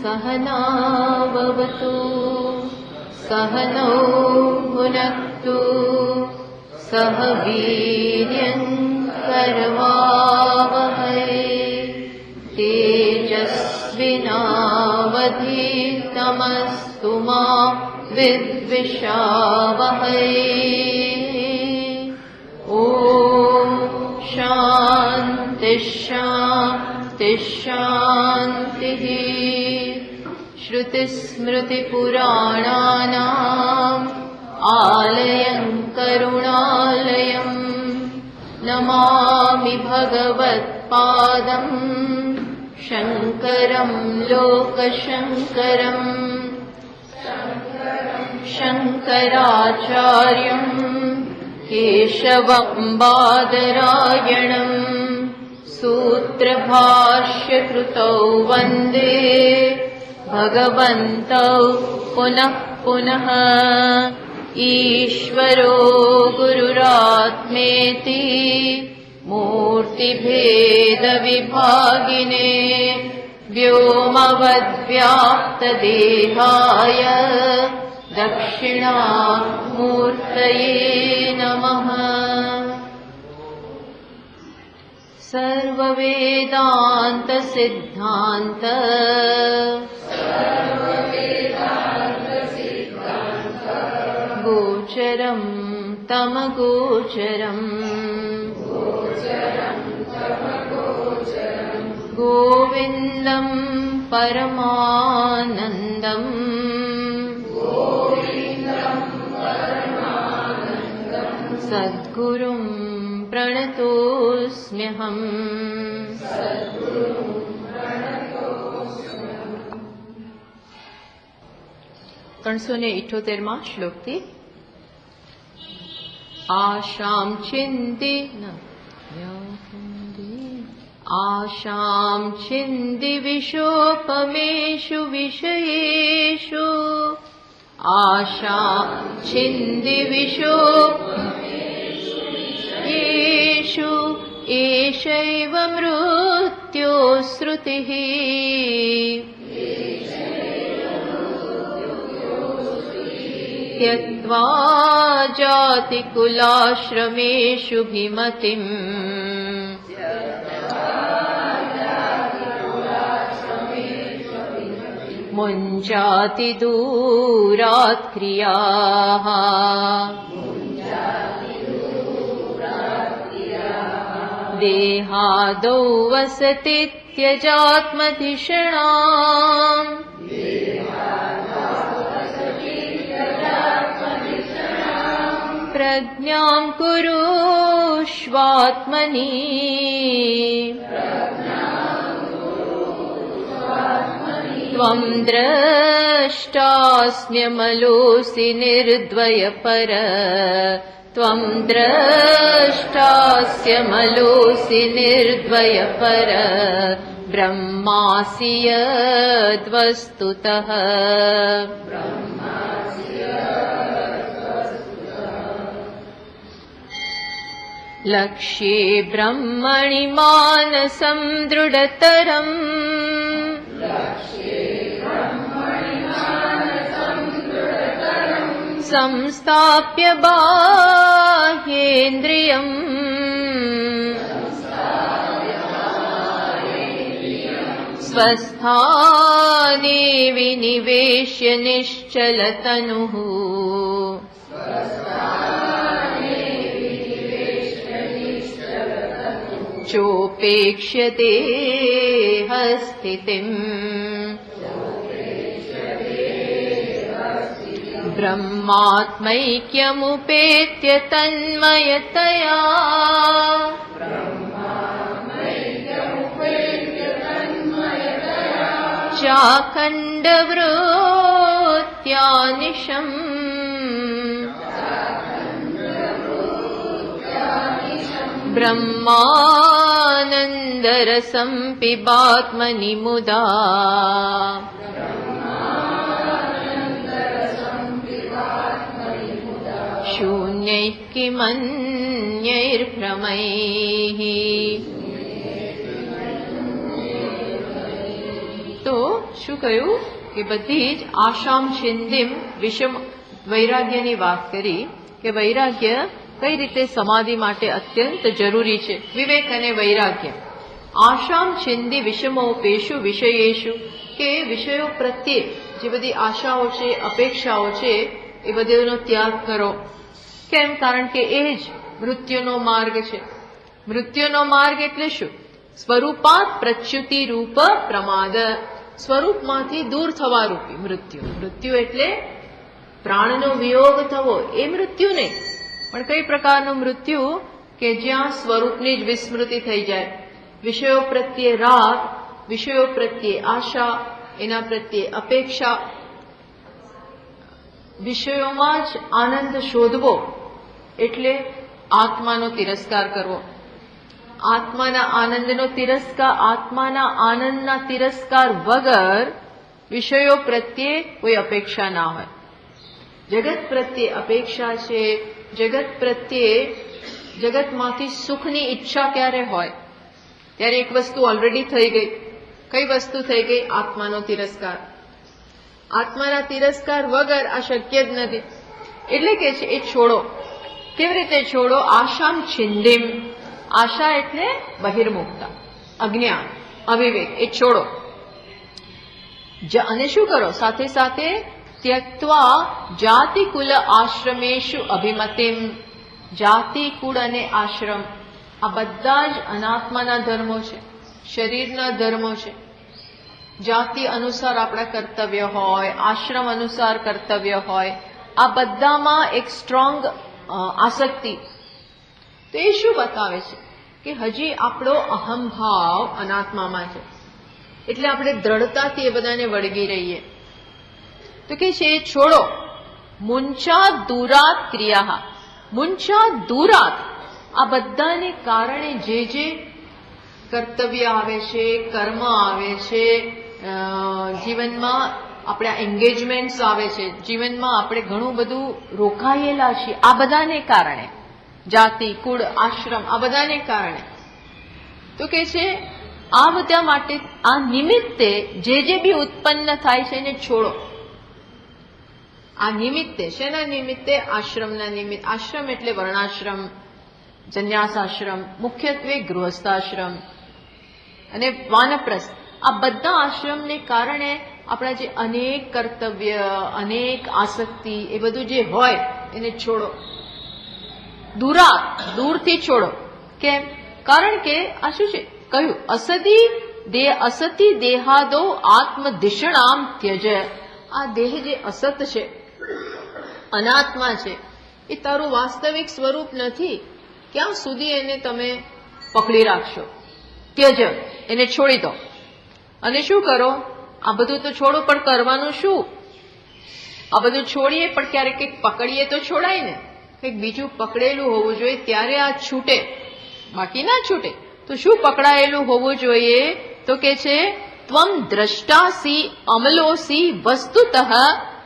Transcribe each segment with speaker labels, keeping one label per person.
Speaker 1: सहनाववतु सहनौ भुनक्तु सह वीर्यं करवावहै तेजस्विनावधीतमस्तु मा विद्विषावहै। ॐ शान्ति शान्ति शान्तिः। श्रुतिस्मृतिपुराणानाम् आलयं करुणालयं नमामि भगवत्पादं शङ्करं लोकशङ्करम्। शङ्कराचार्यं केशवं बादरायणं सूत्रभाष्यकृतौ वन्दे भगवन्तौ पुनः पुनः। ईश्वरो गुरुरात्मेति मूर्तिभेदविभागिने व्योमवद्व्याप्तदेहाय दक्षिणामूर्तये नमः। सर्ववेदान्तसिद्धान्त गोचरं तमगोचरम् गोविन्दं परमानन्दम् सद्गुरुं प्रणतोऽस्म्यहम्। ત્રણસોને 78માં શ્લોકથી આશાં છિન્દि વિશોપમેષુ વિષયેષુ આશાં છિન્દि વિશોપમેષુ એષૈવ મૃત્યોસ્મૃતિઃ त्यक्त्वा जातिकुलाश्रमेषु विमतिम् मुञ्चाति दूरात् क्रियाः देहादौ वसति त्यजात्मधिषणाम् प्रज्ञां कुरुष्वात्मनि त्वं द्रष्टास्म्यमलोऽसि निर्द्वयपर त्वं द्रष्टास्म्यमलोऽसि निर्द्वयपर ब्रह्मासि यद्वस्तुतः लक्ष्ये ब्रह्मणि मानसं दृढतरम् संस्थाप्य बाह्येन्द्रियम् स्वस्थाने विनिवेश्य निश्चलतनुः चोपेक्ष्यते हस्थितिम् ब्रह्मात्मैक्यमुपेत्य तन्मयतया चाखण्डवृत्त्या निशम् ब्रह्मानन्दरसं पिबात्मनि मुदा शून्यैः किमन्यैर्भ्रमैः। तो શું કહ્યું કે બધી જ આશામ છિંદિમ વિષમ વૈરાગ્યની વાત કરી કે વૈરાગ્ય કઈ રીતે સમાધિ માટે અત્યંત જરૂરી છે. વિવેક અને વૈરાગ્ય. આશામ છિંદી વિષમોપેશુ વિષયેશુ કે વિષયો પ્રત્યે જે બધી આશાઓ છે, અપેક્ષાઓ છે, એ બધેનો ત્યાગ કરો. કેમ? કારણ કે એ જ મૃત્યુનો માર્ગ છે. મૃત્યુનો માર્ગ એટલે શું? સ્વરૂપાત પ્રચ્યુતિ રૂપ પ્રમાદ. સ્વરૂપમાંથી દૂર થવા રૂપી મૃત્યુ. મૃત્યુ એટલે પ્રાણનો વિયોગ થવો, એ મૃત્યુ નહીં. પણ કઈ પ્રકારનું મૃત્યુ? કે જ્યાં સ્વરૂપની જ વિસ્મૃતિ થઈ જાય. વિષયો પ્રત્યે રાગ, વિષયો પ્રત્યે આશા, એના પ્રત્યે અપેક્ષા, વિષયોમાં જ આનંદ શોધવો એટલે આત્માનો તિરસ્કાર કરવો. આત્માના આનંદનો તિરસ્કાર, આત્માના આનંદના તિરસ્કાર વગર વિષયો પ્રત્યે કોઈ અપેક્ષા ના હોય. જગત પ્રત્યે અપેક્ષા છે, જગત પ્રત્યે, જગતમાંથી સુખની ઈચ્છા ક્યારે હોય? ત્યારે એક વસ્તુ ઓલરેડી થઈ ગઈ. કઈ વસ્તુ થઈ ગઈ? આત્માનો તિરસ્કાર. આત્માના તિરસ્કાર વગર આ શક્ય જ નથી. એટલે કે છે એ છોડો. કેવી રીતે છોડો? આશામ છિંદિમ. આશા એટલે બહિર્મુખતા, અજ્ઞાન, અવિવેક, એ છોડો. અને શું કરો? સાથે સાથે ત્યક્ત્વા જાતિ કુલ આશ્રમેશુ અભિમતિમ. જાતિ, કુળ અને આશ્રમ આ બધા જ અનાત્માના ધર્મો છે, શરીરના ધર્મો છે. જાતિ અનુસાર આપણા કર્તવ્ય હોય, આશ્રમ અનુસાર કર્તવ્ય હોય, આ બધામાં એક સ્ટ્રોંગ આસક્તિ. તો એ શું બતાવે છે? કે હજી આપણો અહંભાવ અનાત્મામાં છે, એટલે આપણે દ્રઢતાથી એ બધાને વળગી રહીએ. તો કે છે એ છોડો. મુંચા દૂરાત ક્રિયા. મુંચા દૂરાત, આ બધાને કારણે જે જે કર્તવ્ય આવે છે, કર્મ આવે છે, જીવનમાં આપણા એન્ગેજમેન્ટ્સ આવે છે, જીવનમાં આપણે ઘણું બધું રોકાયેલા છીએ, આ બધાને કારણે, જાતિ, કુળ, આશ્રમ, આ બધાને કારણે. તો કે છે આ બધા માટે, આ નિમિત્તે જે જે બી ઉત્પન્ન થાય છે એને છોડો. આ નિમિત્તે, શેના નિમિત્તે? આશ્રમના નિમિત્ત. આશ્રમ એટલે વર્ણાશ્રમ, સંન્યાસાશ્રમ, મુખ્યત્વે ગૃહસ્થાશ્રમ અને વાનપ્રસ્થ. આ બધા આશ્રમને કારણે આપણા જે અનેક કર્તવ્ય, અનેક આસક્તિ, એ બધું જે હોય એને છોડો. દૂરાત, દૂરથી છોડો. કેમ? કારણ કે આ શું છે? કહ્યું અસતી દેહાદો આત્મધિષણામ ત્યજ. આ દેહ જે અસત છે, અનાત્મા છે, એ તારું વાસ્તવિક સ્વરૂપ નથી. ક્યાં સુધી એને તમે પકડી રાખશો? ત્યજ, એને છોડી દો. અને શું કરો? આ બધું તો છોડો, પણ કરવાનું શું? આ બધું છોડીએ પણ ક્યારેક કંઈક પકડીએ તો છોડાય ને. કંઈક બીજું પકડેલું હોવું જોઈએ ત્યારે આ છૂટે, બાકી ના છૂટે. તો શું પકડાયેલું હોવું જોઈએ? તો કે છે ત્વમ દ્રષ્ટાસી અમલોસી વસ્તુતઃ.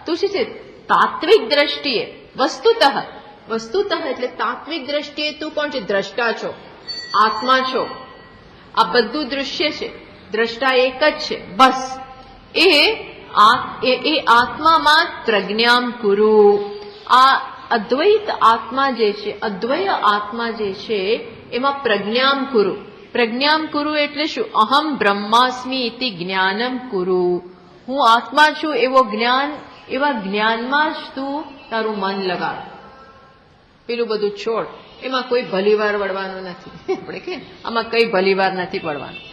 Speaker 1: તું શું છે? તાત્વિક દ્રષ્ટિએ, વસ્તુતઃ. વસ્તુતઃ એટલે તાત્વિક દ્રષ્ટિએ તું કોણ છે? દ્રષ્ટા છો, આત્મા છો. આ બધું દૃશ્ય છે, દ્રષ્ટા એક જ છે, બસ. એ આત્મામાં પ્રજ્ઞામ કુરુ. આ અદ્વૈત આત્મા જે છે, અદ્વય આત્મા જે છે, એમાં પ્રજ્ઞામ કુરુ. પ્રજ્ઞામ કુરુ એટલે શું? અહમ બ્રહ્માસ્મિ ઇતિ જ્ઞાનમ કુરુ. હું આત્મા છું એવો જ્ઞાન, એવા જ્ઞાનમાં જ તું તારું મન લગાડ. પેલું બધું છોડ. એમાં કોઈ ભલીવાર વળવાનું નથી. આપણે કે આમાં કઈ ભલીવાર નથી પડવાનું.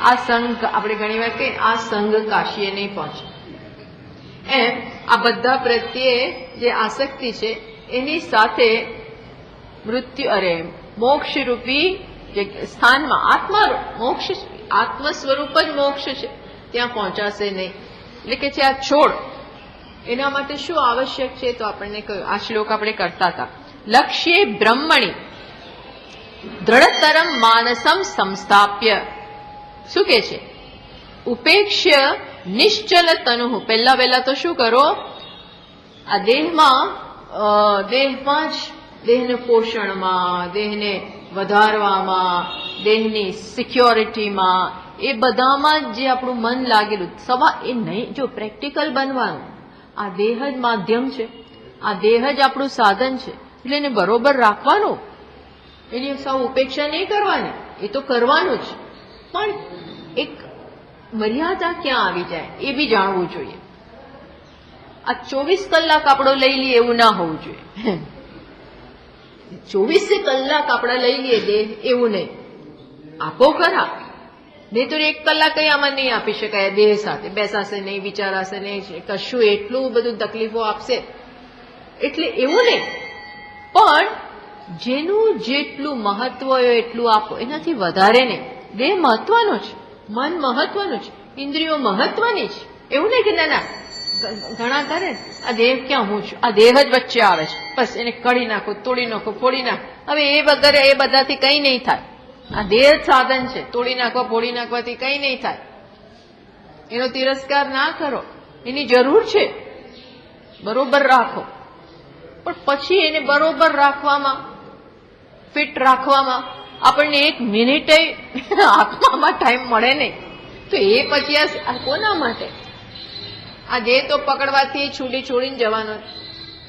Speaker 1: આ સંઘ, આપણે ઘણી વાર કહીએ આ સંઘ કાશીએ નહીં પહોંચે. એમ આ બધા પ્રત્યે જે આસક્તિ છે એની સાથે મૃત્યુ, મોક્ષ રૂપી જે સ્થાનમાં, આત્મા મોક્ષ, આત્મ સ્વરૂપ જ મોક્ષ છે, ત્યાં પહોંચાશે નહીં. એટલે કે છે આ છોડ. એના માટે શું આવશ્યક છે? તો આપણને કહ્યું, આ શ્લોક આપણે કરતા હતા. લક્ષ્યે બ્રહ્મણી દ્રઢતરમ માનસમ સંસ્થાપ્ય. શું કે છે? ઉપેક્ષ્ય નિશ્ચલ તનુ. પહેલા તો શું કરો? આ દેહમાં જ, દેહને પોષણમાં, દેહને વધારવામાં, દેહની સિક્યોરિટીમાં, એ બધામાં જ જે આપણું મન લાગેલું સવા એ નહીં, જો પ્રેક્ટિકલ બનવાનું, આ દેહ જ માધ્યમ છે, આ દેહ જ આપણું સાધન છે, એટલે એને બરોબર રાખવાનું, એની સાવ ઉપેક્ષા નહીં કરવાની, એ તો કરવાનું જ, પણ એક મર્યાદા ક્યાં આવી જાય એ બી જાણવું જોઈએ. આ 24 કલાક આપણો લઈ લઈએ એવું ના હોવું જોઈએ. 24 કલાક આપણે લઈ લઈએ દેહ એવું નહીં, આપો ખરા, નહીં તો 1 કલાક કઈ આમાં નહીં આપી શકાય. દેહ સાથે બેસાશે નહીં, વિચારાશે નહીં, કશું એટલું બધું તકલીફો આપશે, એટલે એવું નહીં. પણ જેનું જેટલું મહત્વ હોય એટલું આપો, એનાથી વધારે નહીં. દેહ મહત્વનો છે, મન મહત્વનું છે, ઇન્દ્રિયો મહત્વની છે, એવું નહીં કે ના ના ઘણા કરે આ દેહ ક્યાં હું છું, આ દેહ જ વચ્ચે આવે છે, બસ એને કડી નાખો, તોડી નાખો, ફોડી નાખો. હવે એ વગર એ બધાથી કઈ નહીં થાય. આ દેહ જ સાધન છે, તોડી નાખવા ફોડી નાખવાથી કઈ નહીં થાય. એનો તિરસ્કાર ના કરો, એની જરૂર છે, બરોબર રાખો. પણ પછી એને બરોબર રાખવામાં, ફિટ રાખવામાં આપણને 1 મિનિટે આત્મામાં ટાઈમ મળે નહીં. તો એ પછી આ કોના માટે? આ દેહ તો પકડવાથી છોડીને જવાનો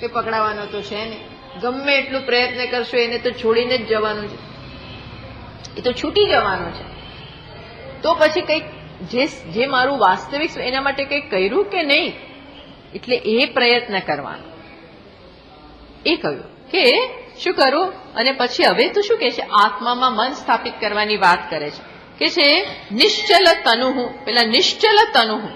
Speaker 1: કે પકડાવાનો તો છે ને. ગમે એટલું પ્રયત્ન કરશો એને તો છોડીને જ જવાનું છે, એ તો છૂટી જવાનો છે. તો પછી કંઈક જે મારું વાસ્તવિક એના માટે કંઈક કર્યું કે નહીં, એટલે એ પ્રયત્ન કરવાનો. એ કહ્યું કે શું કરું, અને પછી હવે તો શું કે છે, આત્મામાં મન સ્થાપિત કરવાની વાત કરે છે. કે છે નિશ્ચલ તનુહુ, પેલા નિશ્ચલ તનુહુ,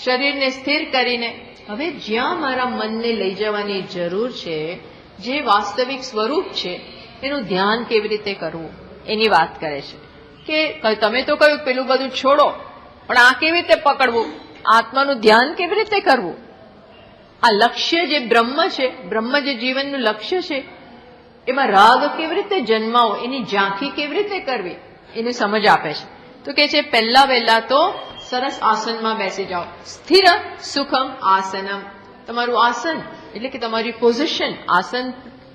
Speaker 1: શરીરને સ્થિર કરીને હવે જ્યાં મારા મનને લઈ જવાની જરૂર છે, જે વાસ્તવિક સ્વરૂપ છે, એનું ધ્યાન કેવી રીતે કરવું એની વાત કરે છે. કે તમે તો કહ્યું પેલું બધું છોડો, પણ આ કેવી રીતે પકડવું, આત્માનું ધ્યાન કેવી રીતે કરવું, આ લક્ષ્ય જે બ્રહ્મ છે, બ્રહ્મ જે જીવનનું લક્ષ્ય છે, એમાં રાગ કેવી રીતે જન્માવો, એની ઝાંખી કેવી રીતે કરવી, એને સમજ આપે છે. તો કે છે પહેલા વહેલા તો સરસ આસનમાં બેસી જાઓ. સ્થિર સુખમ આસનમ, તમારું આસન એટલે કે તમારી પોઝિશન, આસન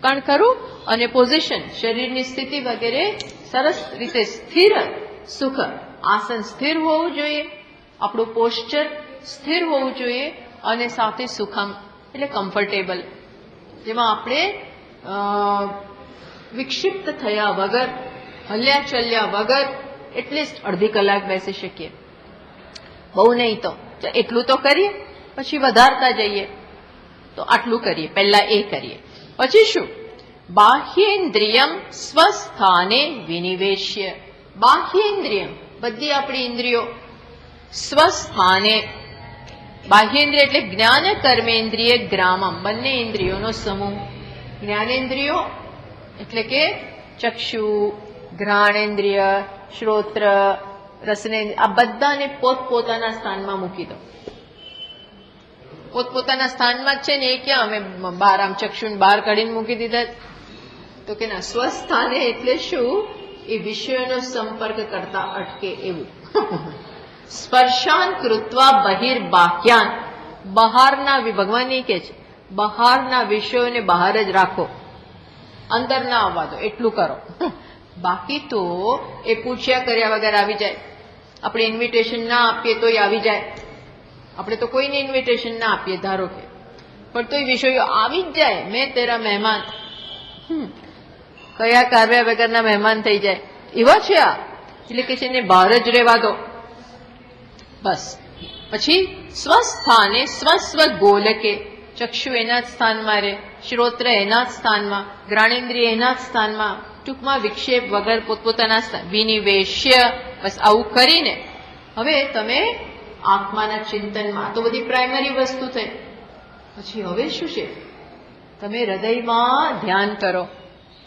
Speaker 1: કણ કરું અને પોઝિશન, શરીરની સ્થિતિ વગેરે સરસ રીતે સ્થિર સુખ, આસન સ્થિર હોવું જોઈએ, આપણું પોસ્ચર સ્થિર હોવું જોઈએ, અને સાથે સુખમ એટલે કમ્ફર્ટેબલ, જેમાં આપણે વિક્ષિપ્ત થયા વગર, હલ્યા ચલ્યા વગર એટલીસ્ટ અડધી કલાક બેસી શકીએ. બહુ નહીં તો એટલું તો કરીએ, પછી વધારતા જઈએ. તો આટલું કરીએ, પહેલા એ કરીએ. પછી શું, બાહ્યેન્દ્રિયમ સ્વસ્થાને વિનિવેશ્ય. બાહ્યેન્દ્રિયમ બધી આપણી ઇન્દ્રિયો સ્વસ્થાને, બાહ્યેન્દ્રિય એટલે જ્ઞાન કર્મેન્દ્રિય ગ્રામમ, બંને ઇન્દ્રિયોનો સમૂહ. જ્ઞાનેન્દ્રિયો એટલે કે ચક્ષુ, ઘ્રાણેન્દ્રિય, શ્રોત્ર, રસનેન્દ્રિય, આ બધાને પોતપોતાના સ્થાનમાં મૂકી દો. પોતપોતાના સ્થાનમાં જ છે ને, એ ક્યાં અમે બહાર આમ ચક્ષુને બહાર કાઢીને મૂકી દીધા? તો કે ના, સ્વસ્થાને એટલે શું, એ વિષયોનો સંપર્ક કરતા અટકે એવું. સ્પર્શાન કૃત્વા બહિર્બાહ્યાન, બહારના, ભગવાન એ કે છે બહારના વિષયોને બહાર જ રાખો, અંદર ના આવવા દો, એટલું કરો. બાકી તો એ પૂછ્યા કર્યા વગર આવી જાય. આપણે ઇન્વિટેશન ના આપીએ તોય આવી જાય. આપણે તો કોઈને ઇન્વિટેશન ના આપીએ ધારો કે, પણ તોય વિષયો આવી જ જાય. મેં તેરા મહેમાન, કયા કાર્ય વગરના મહેમાન થઈ જાય એવા છે આ. એટલે કે છે એને બહાર જ રહેવા દો બસ. પછી સ્વસ્થાને સ્વસ્વ ગોલકે, ચક્ષુ એના જ સ્થાનમાં રહે, શ્રોત્ર એના જ સ્થાનમાં, ઘ્રાણેન્દ્રિય એના જ સ્થાનમાં, ટૂંકમાં વિક્ષેપ વગર પોતપોતાના સ્થાન. વિનિવેશ્ય, બસ આવું કરીને હવે તમે આત્માના ચિંતનમાં, તો બધી પ્રાઇમરી વસ્તુ થઈ. પછી હવે શું છે, તમે હૃદયમાં ધ્યાન કરો.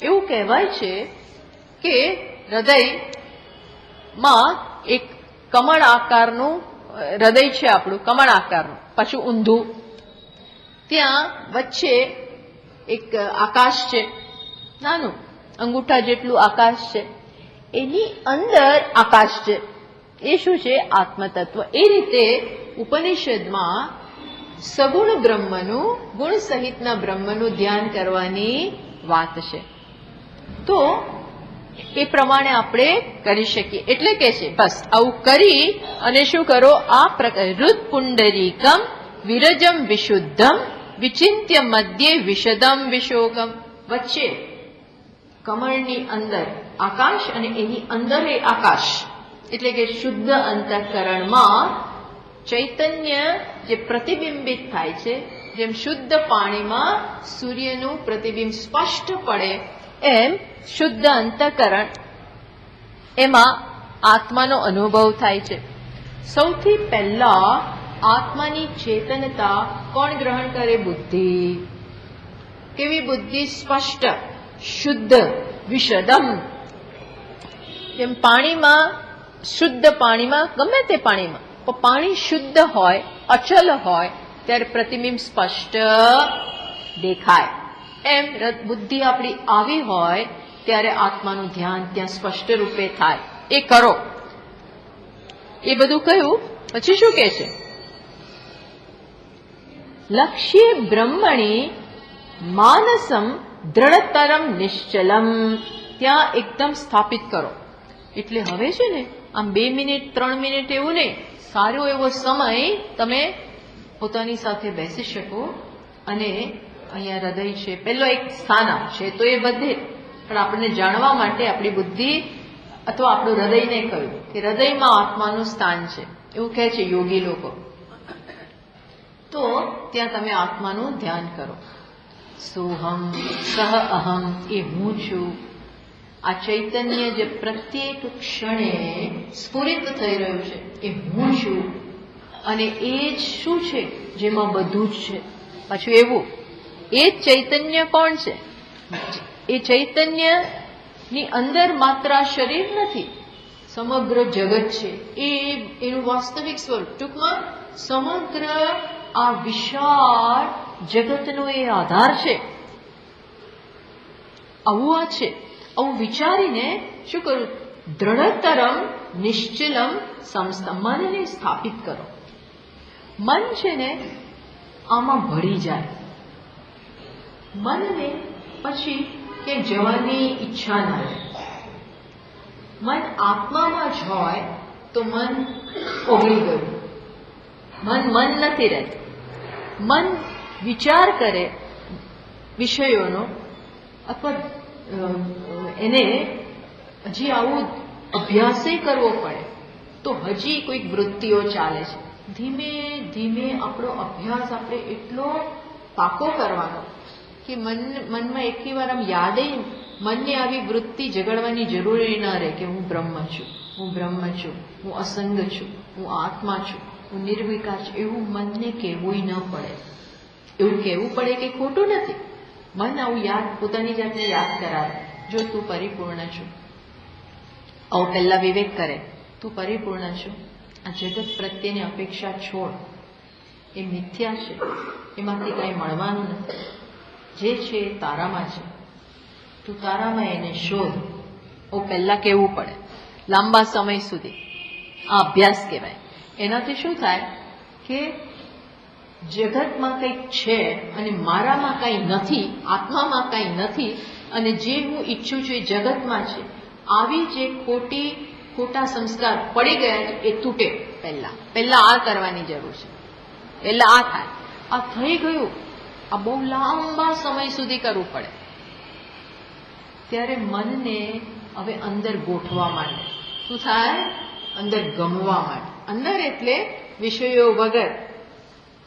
Speaker 1: એવું કહેવાય છે કે હૃદયમાં એક કમળ આકારનું હૃદય છે આપણું, કમળ આકારનું, પાછું ઊંધું. ત્યાં વચ્ચે એક આકાશ છે, નાનું અંગૂઠા જેટલું આકાશ છે, એની અંદર આકાશ છે. એ શું છે, આત્મતત્વ. એ રીતે ઉપનિષદમાં સગુણ બ્રહ્મનું, ગુણ સહિતના બ્રહ્મનું ધ્યાન કરવાની વાત છે. તો એ પ્રમાણે આપણે કરી શકીએ. એટલે કે છે બસ આવું કરી અને શું કરો, આ પ્રકાર રુદ પુંડરીકમ વિરજમ વિશુદ્ધમ વિચિંત્ય મધ્યે વિશદમ વિશોગમ. વચ્ચે કમળની અંદર આકાશ અને એની અંદર એ આકાશ, એટલે કે શુદ્ધ અંતઃકરણમાં ચૈતન્ય જે પ્રતિબિંબિત થાય છે, જેમ શુદ્ધ પાણીમાં સૂર્યનું પ્રતિબિંબ સ્પષ્ટ પડે એમ શુદ્ધ અંતઃકરણ એમાં આત્માનો અનુભવ થાય છે. સૌથી પહેલા આત્માની ચેતનતા કોણ ગ્રહણ કરે? બુદ્ધિ. કેવી બુદ્ધિ? સ્પષ્ટ, શુદ્ધ, વિશદમ. જેમ પાણીમાં, શુદ્ધ પાણીમાં, ગમે તે પાણીમાં પાણી શુદ્ધ હોય, અચલ હોય ત્યારે પ્રતિબિંબ સ્પષ્ટ દેખાય. એમ બુદ્ધિ આપણી આવી હોય ત્યારે આત્માનું ધ્યાન ત્યાં સ્પષ્ટ રૂપે થાય. એ કરો. એ બધું કહ્યું પછી શું કહે છે? લક્ષ્ય બ્રહ્મણી માનસમ દ્રઢતરમ નિશ્ચલમ. ત્યાં એકદમ સ્થાપિત કરો. એટલે હવે છે ને આમ 2 મિનિટ 3 મિનિટ એવું નહીં, સારો એવો સમય તમે પોતાની સાથે બેસી શકો. અને અહીંયા હૃદય છે, પેલો એક સ્થાન છે તો એ વધે, પણ આપણને જાણવા માટે આપણી બુદ્ધિ અથવા આપણું હૃદયને કહ્યું કે હૃદયમાં આત્માનું સ્થાન છે, એવું કહે છે યોગી લોકો. તો ત્યાં તમે આત્માનું ધ્યાન કરો. સોહમ સહ અહમ, એ હું છું. આ ચૈતન્ય જે પ્રત્યેક ક્ષણે સ્ફુરિત થઈ રહ્યું છે એ હું છું. અને એ જ શું છે? જેમાં બધું જ છે. પાછું એવું, એ જ ચૈતન્ય કોણ છે? એ ચૈતન્યની અંદર માત્ર આ શરીર નથી, સમગ્ર જગત છે. એ એનું વાસ્તવિક સ્વરૂપ. ટૂંકમાં સમગ્ર આ વિશાળ જગતનો એ આધાર છે. આવું આ છે. આવું વિચારીને શું કરું? દ્રઢતરમ નિશ્ચલમ સંસ્થા, મનને સ્થાપિત કરો. મન છે ને આમાં ભળી જાય. મનને પછી કે જવાની ઈચ્છા ના રહે. મન આત્મામાં જ હોય તો મન ઓગળી ગયું. મન નથી રહેતું. મન વિચાર કરે વિષયોનો, અથવા એને હજી આવું અભ્યાસે કરવો પડે તો હજી કોઈક વૃત્તિઓ ચાલે છે. ધીમે ધીમે આપણો અભ્યાસ આપણે એટલો પાકો કરવાનો કે મનમાં એટલી વાર આમ યાદે મનને આવી વૃત્તિ જગાડવાની જરૂર ન રહે કે હું બ્રહ્મ છું, હું બ્રહ્મ છું, હું અસંગ છું, હું આત્મા છું, હું નિર્વિકાર છું. એવું મનને કહેવું ન પડે. એવું કહેવું પડે કે ખોટું નથી. મન આવું યાદ, પોતાની જાતને યાદ કરાવે, જો તું પરિપૂર્ણ છું. આવું પહેલા વિવેક કરે, તું પરિપૂર્ણ છું. આ જગત પ્રત્યેની અપેક્ષા છોડ. એ મિથ્યા છે, એમાંથી કંઈ મળવાનું નથી. જે છે એ તારામાં છે. તું તારામાં એને શોધ. ઓ પહેલા કહેવું પડે લાંબા સમય સુધી. આ અભ્યાસ કહેવાય. એનાથી શું થાય કે જગતમાં કંઈક છે અને મારામાં કંઈ નથી, આત્મામાં કંઈ નથી, અને જે હું ઈચ્છું છું એ જગતમાં છે. આવી જે ખોટા સંસ્કાર પડી ગયા છે એ તૂટે. પહેલા આ કરવાની જરૂર છે. પહેલા આ થાય. આ થઈ ગયું, આ બહુ લાંબા સમય સુધી કરવું પડે. ત્યારે મનને હવે અંદર ગોઠવા માંડે. શું થાય? અંદર ગમવા માંડે. અંદર એટલે વિષયો વગર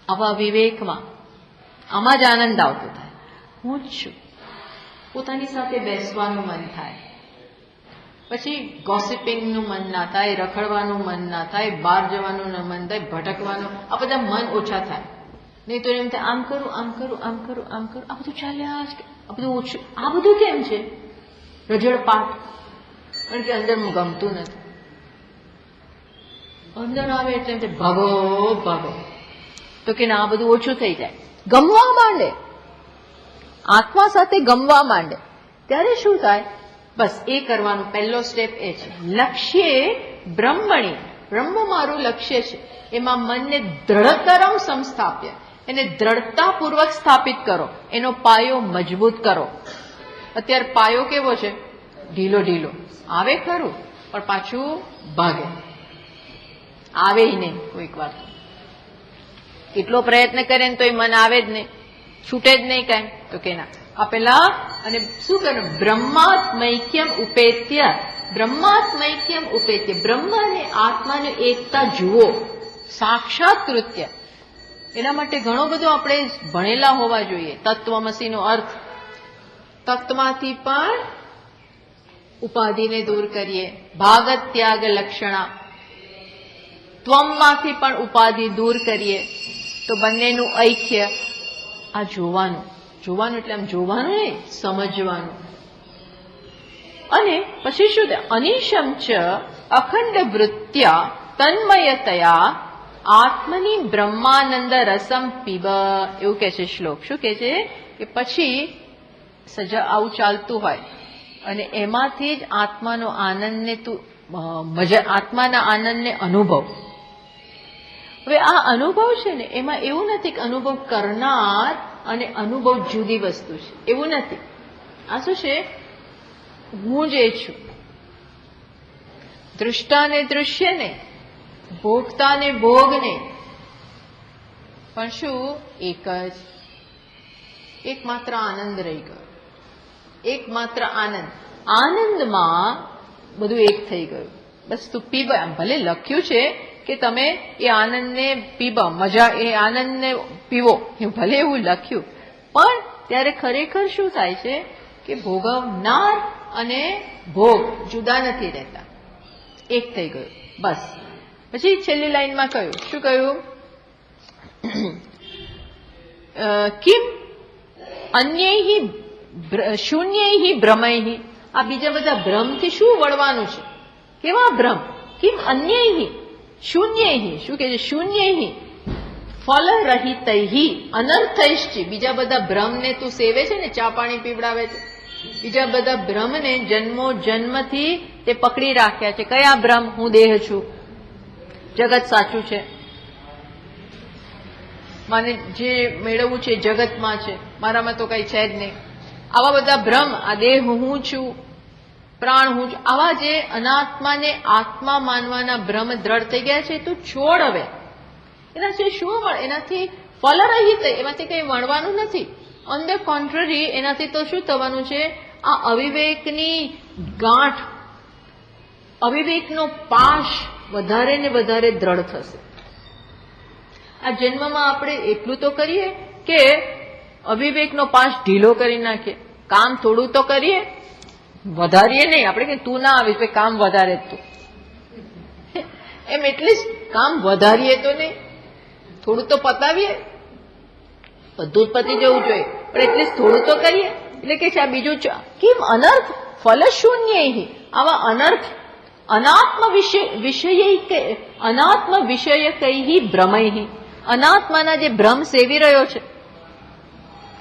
Speaker 1: આવા વિવેકમાં, આમાં જ આનંદ આવતો થાય. હું જ છું. પોતાની સાથે બેસવાનું મન થાય. પછી ગોસિપિંગનું મન ના થાય, રખડવાનું મન ના થાય, બહાર જવાનું ન મન થાય, ભટકવાનું, આ બધા મન ઓછા થાય. નહીં તો એમ થાય આમ કરું, આમ કરું, આમ કરું, આમ કરું, આ બધું ચાલ્યા જ, આ બધું ઓછું. આ બધું કેમ છે? રજળપાટ. કારણ કે અંદર ગમતું નથી. અંદર આવે એટલે ભાગો ભાગો. તો કે ના, આ બધું ઓછું થઈ જાય. ગમવા માંડે, આત્મા સાથે ગમવા માંડે. ત્યારે શું થાય? બસ એ કરવાનું. પહેલો સ્ટેપ એ છે. લક્ષ્ય બ્રહ્મણી, બ્રહ્મ મારું લક્ષ્ય છે. એમાં મનને દ્રઢતરમ સંસ્થાપ્ય, એને દ્રઢતાપૂર્વક સ્થાપિત કરો. એનો પાયો મજબૂત કરો. અત્યારે પાયો કેવો છે? ઢીલો ઢીલો આવે ખરું, પણ પાછું ભાગે, આવે નહીં. કોઈક વાર કેટલો પ્રયત્ન કરે ને તો એ મન આવે જ નહીં, છૂટે જ નહીં કાંઈ. તો કે ના, આ પેલા અને શું કરે, બ્રહ્માત્મૈક્યમ ઉપેત્ય, બ્રહ્માત્મૈક્યમ ઉપેત્ય, બ્રહ્મ અને આત્માની એકતા જુઓ, સાક્ષાત કૃત્ય. એના માટે ઘણો બધો આપણે ભણેલા હોવા જોઈએ. તત્વમસીનો અર્થ, તત્વમાંથી પણ ઉપાધિને દૂર કરીએ. ભાગત ત્યાગ લક્ષણા, ત્વમમાંથી પણ ઉપાધિ દૂર કરીએ. તો બંનેનું ઐક્ય, આ જોવાનું. જોવાનું એટલે આમ જોવાનું નહીં, સમજવાનું. અને પછી શું થાય, અનિશમ ચ અખંડ વૃત્ત્યા તન્મયતયા આત્મની બ્રહ્માનંદ રસમ પીબ. એવું કે છે શ્લોક. શું કે છે કે પછી સજા આવું ચાલતું હોય અને એમાંથી જ આત્માનો આનંદને તું મજા, આત્માના આનંદને અનુભવ. હવે આ અનુભવ છે ને, એમાં એવું નથી કે અનુભવ કરનાર અને અનુભવ જુદી વસ્તુ છે, એવું નથી. આ શું છે, હું જે છું, દૃષ્ટાને દૃશ્ય ને, ભોગતાને ભોગ ને, પણ શું એક જ, એકમાત્ર આનંદ રહી ગયો. એકમાત્ર આનંદ, આનંદમાં બધું એક થઈ ગયું. બસ તું પીવા, ભલે લખ્યું છે કે તમે એ આનંદને પીવા, મજા એ આનંદને પીવો, ભલે એવું લખ્યું, પણ ત્યારે ખરેખર શું થાય છે કે ભોગવનાર અને ભોગ જુદા નથી રહેતા, એક થઈ ગયું. બસ પછી છેલ્લી લાઈનમાં કહ્યું, શું કહ્યું, કિમ અન્યૈહિ શૂન્યૈહિ ભ્રમૈહિ. આ બીજા બધા ભ્રમથી શું વળવાનું છે, કેવા ભ્રમ, કિમ અન્યૈહિ શૂન્યૈહિ, શું કે છે, શૂન્યૈહિ ફલરહિતૈહિ અનર્થૈશ્ચ. બીજા બધા ભ્રમને તું સેવે છે ને, ચા પાણી પીવડાવે છે, બીજા બધા ભ્રમને જન્મો જન્મથી તે પકડી રાખ્યા છે. કયા ભ્રમ, હું દેહ છું, જગત સાચું છે, મને જે મેળવવું છે જગતમાં છે, મારામાં તો કઈ છે જ નહીં. આવા બધા ભ્રમ, આ દેહ હું છું, પ્રાણ હું છું, આવા જે અનાત્માને આત્મા માનવાના ભ્રમ દ્રઢ થઈ ગયા છે, તું છોડ. હવે એનાથી શું મળે, એનાથી ફલરહિત, એમાંથી કઈ મળવાનું નથી. ઓન ધ કોન્ટ્રરી, એનાથી તો શું થવાનું છે, આ અવિવેકની ગાંઠ, અવિવેકનો પાશ વધારે ને વધારે દ્રઢ થશે. આ જન્મમાં આપણે એટલું તો કરીએ કે અવિવેકનો પાશ ઢીલો કરી નાખીએ, કામ થોડું તો કરીએ, વધારીએ નહીં. આપણે કે તું ના આવીશ, કામ વધારે તું એમ, એટલીસ્ટ કામ વધારીએ તો નહીં, થોડું તો પતાવીએ. બધું જ પતી જવું જોઈએ, પણ એટલીસ્ટ થોડું તો કરીએ. એટલે કે છે આ બીજું કેમ અનર્થ ફલ શૂન્ય, આવા અનર્થ અનાત્મ વિષય કઈ ભ્રમૈ, અનાત્માના જે ભ્રમ સેવી રહ્યો છે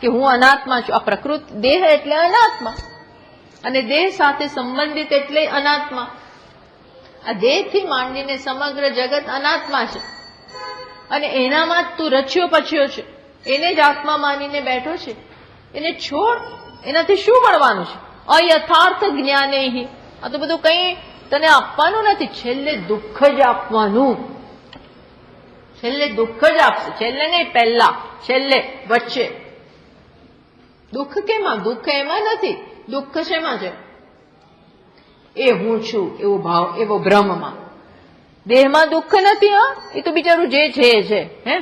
Speaker 1: કે હું અનાત્મા છું. આ પ્રકૃત દેહ એટલે અનાત્મા, અને દેહ સાથે સંબંધિત એટલે અનાત્મા. આ દેહથી માંડીને સમગ્ર જગત અનાત્મા છે, અને એનામાં જ તું રચ્યો પચ્યો છે, એને જ આત્મા માનીને બેઠો છે. એને છોડ, એનાથી શું મળવાનું છે, અયથાર્થ જ્ઞાને. આ તો બધું કઈ તને આપવાનું નથી, છેલ્લે દુઃખ જ આપવાનું. છેલ્લે દુઃખ જ આપશે, છેલ્લે નહીં, પહેલા, છેલ્લે, વચ્ચે. દુઃખ કેમાં, દુઃખ એમાં નથી, દુઃખ શેમાં છે, એ હું છું એવો ભાવ, એવો ભ્રમમાં. દેહમાં દુઃખ નથી. હા, એ તો બિચારું જે છે એ છે, હે,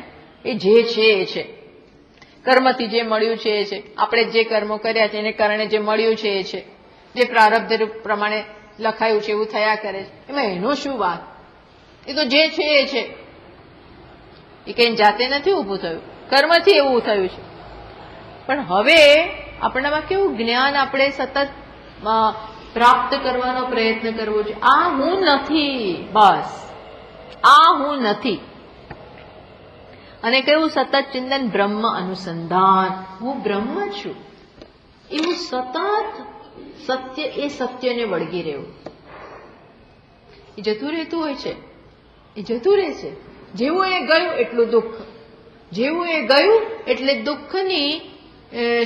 Speaker 1: એ જે છે એ છે. કર્મથી જે મળ્યું છે એ છે, આપણે જે કર્મો કર્યા છે એને કારણે જે મળ્યું છે એ છે, જે પ્રારબ્ધ રૂપ પ્રમાણે લખાયું છે એવું થયા કરે છે. એમાં એનો શું વાત, એ તો જે છે એ છે. એ કઈ જાતે નથી ઊભું થયું, કર્મથી એવું થયું છે. પણ હવે આપણામાં કેવું જ્ઞાન આપણે સતત પ્રાપ્ત કરવાનો પ્રયત્ન કરવો છે. આ હું નથી, બસ આ હું નથી. અને કયું સતત ચિંતન, બ્રહ્મ અનુસંધાન, હું બ્રહ્મ છું એવું સતત સત્ય, એ સત્યને વળગી રહેવું. એ જતું રહેતું હોય છે, એ જતું રહે છે. જેવું એ ગયું એટલું દુઃખ, જેવું એ ગયું એટલે દુઃખની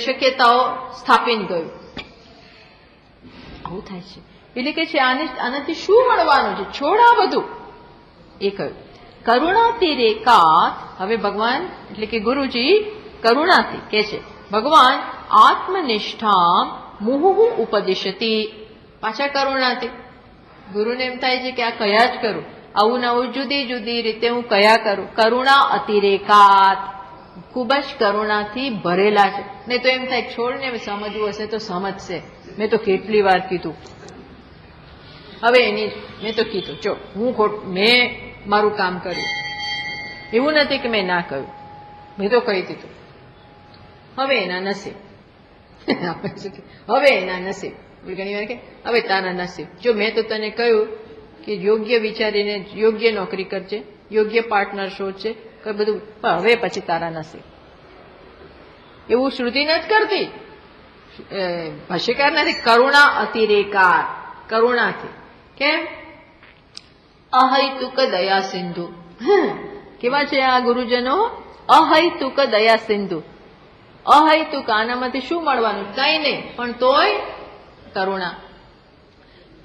Speaker 1: શક્યતાઓ સ્થાપીને ગયું. આવું થાય છે. એટલે કે છે આનાથી શું મળવાનું છે, છોડા બધું. એ કહ્યું કરુણાતિરેકાત. હવે ભગવાન એટલે કે ગુરુજી કરુણાથી કે છે ભગવાન આત્મનિષ્ઠા મુહુ ઉપદિશતી. પાછા કરુણાથી ગુરુને એમ થાય છે કે આ કયા જ કરું, આવું ને આવું જુદી જુદી રીતે હું કયા કરું. કરુણા અતિરેકાત, ખૂબ જ કરુણાથી ભરેલા છે. ને તો એમ થાય છોડ ને સમજવું હશે તો સમજશે, મેં તો કેટલી વાર કીધું. હવે મેં તો કીધું જો મેં મારું કામ કર્યું, એવું નથી કે મેં ના કહ્યું, મેં તો કહી દીધું. હવે એના નસીબ હવે એના નસીબ ઘણી વાર કે હવે તારા નસીબ. જો મેં તો તને કહ્યું કે યોગ્ય વિચારીને યોગ્ય નોકરી કરજે, યોગ્ય પાર્ટનર શોધજે, બધું, પણ હવે પછી તારા નસીબ. એવું શ્રુતિ નથી કરતી, ભાષ્યકાર નથી. કરુણા અતિરેકાર, કરુણાથી. કેમ? અહૈતુક દયા સિંધુ. કેવા છે આ ગુરુજનો? અહૈતુક દયા સિંધુ. અહૈતુક, આનામાંથી શું મળવાનું? કઈ નહીં, પણ તોય કરુણા.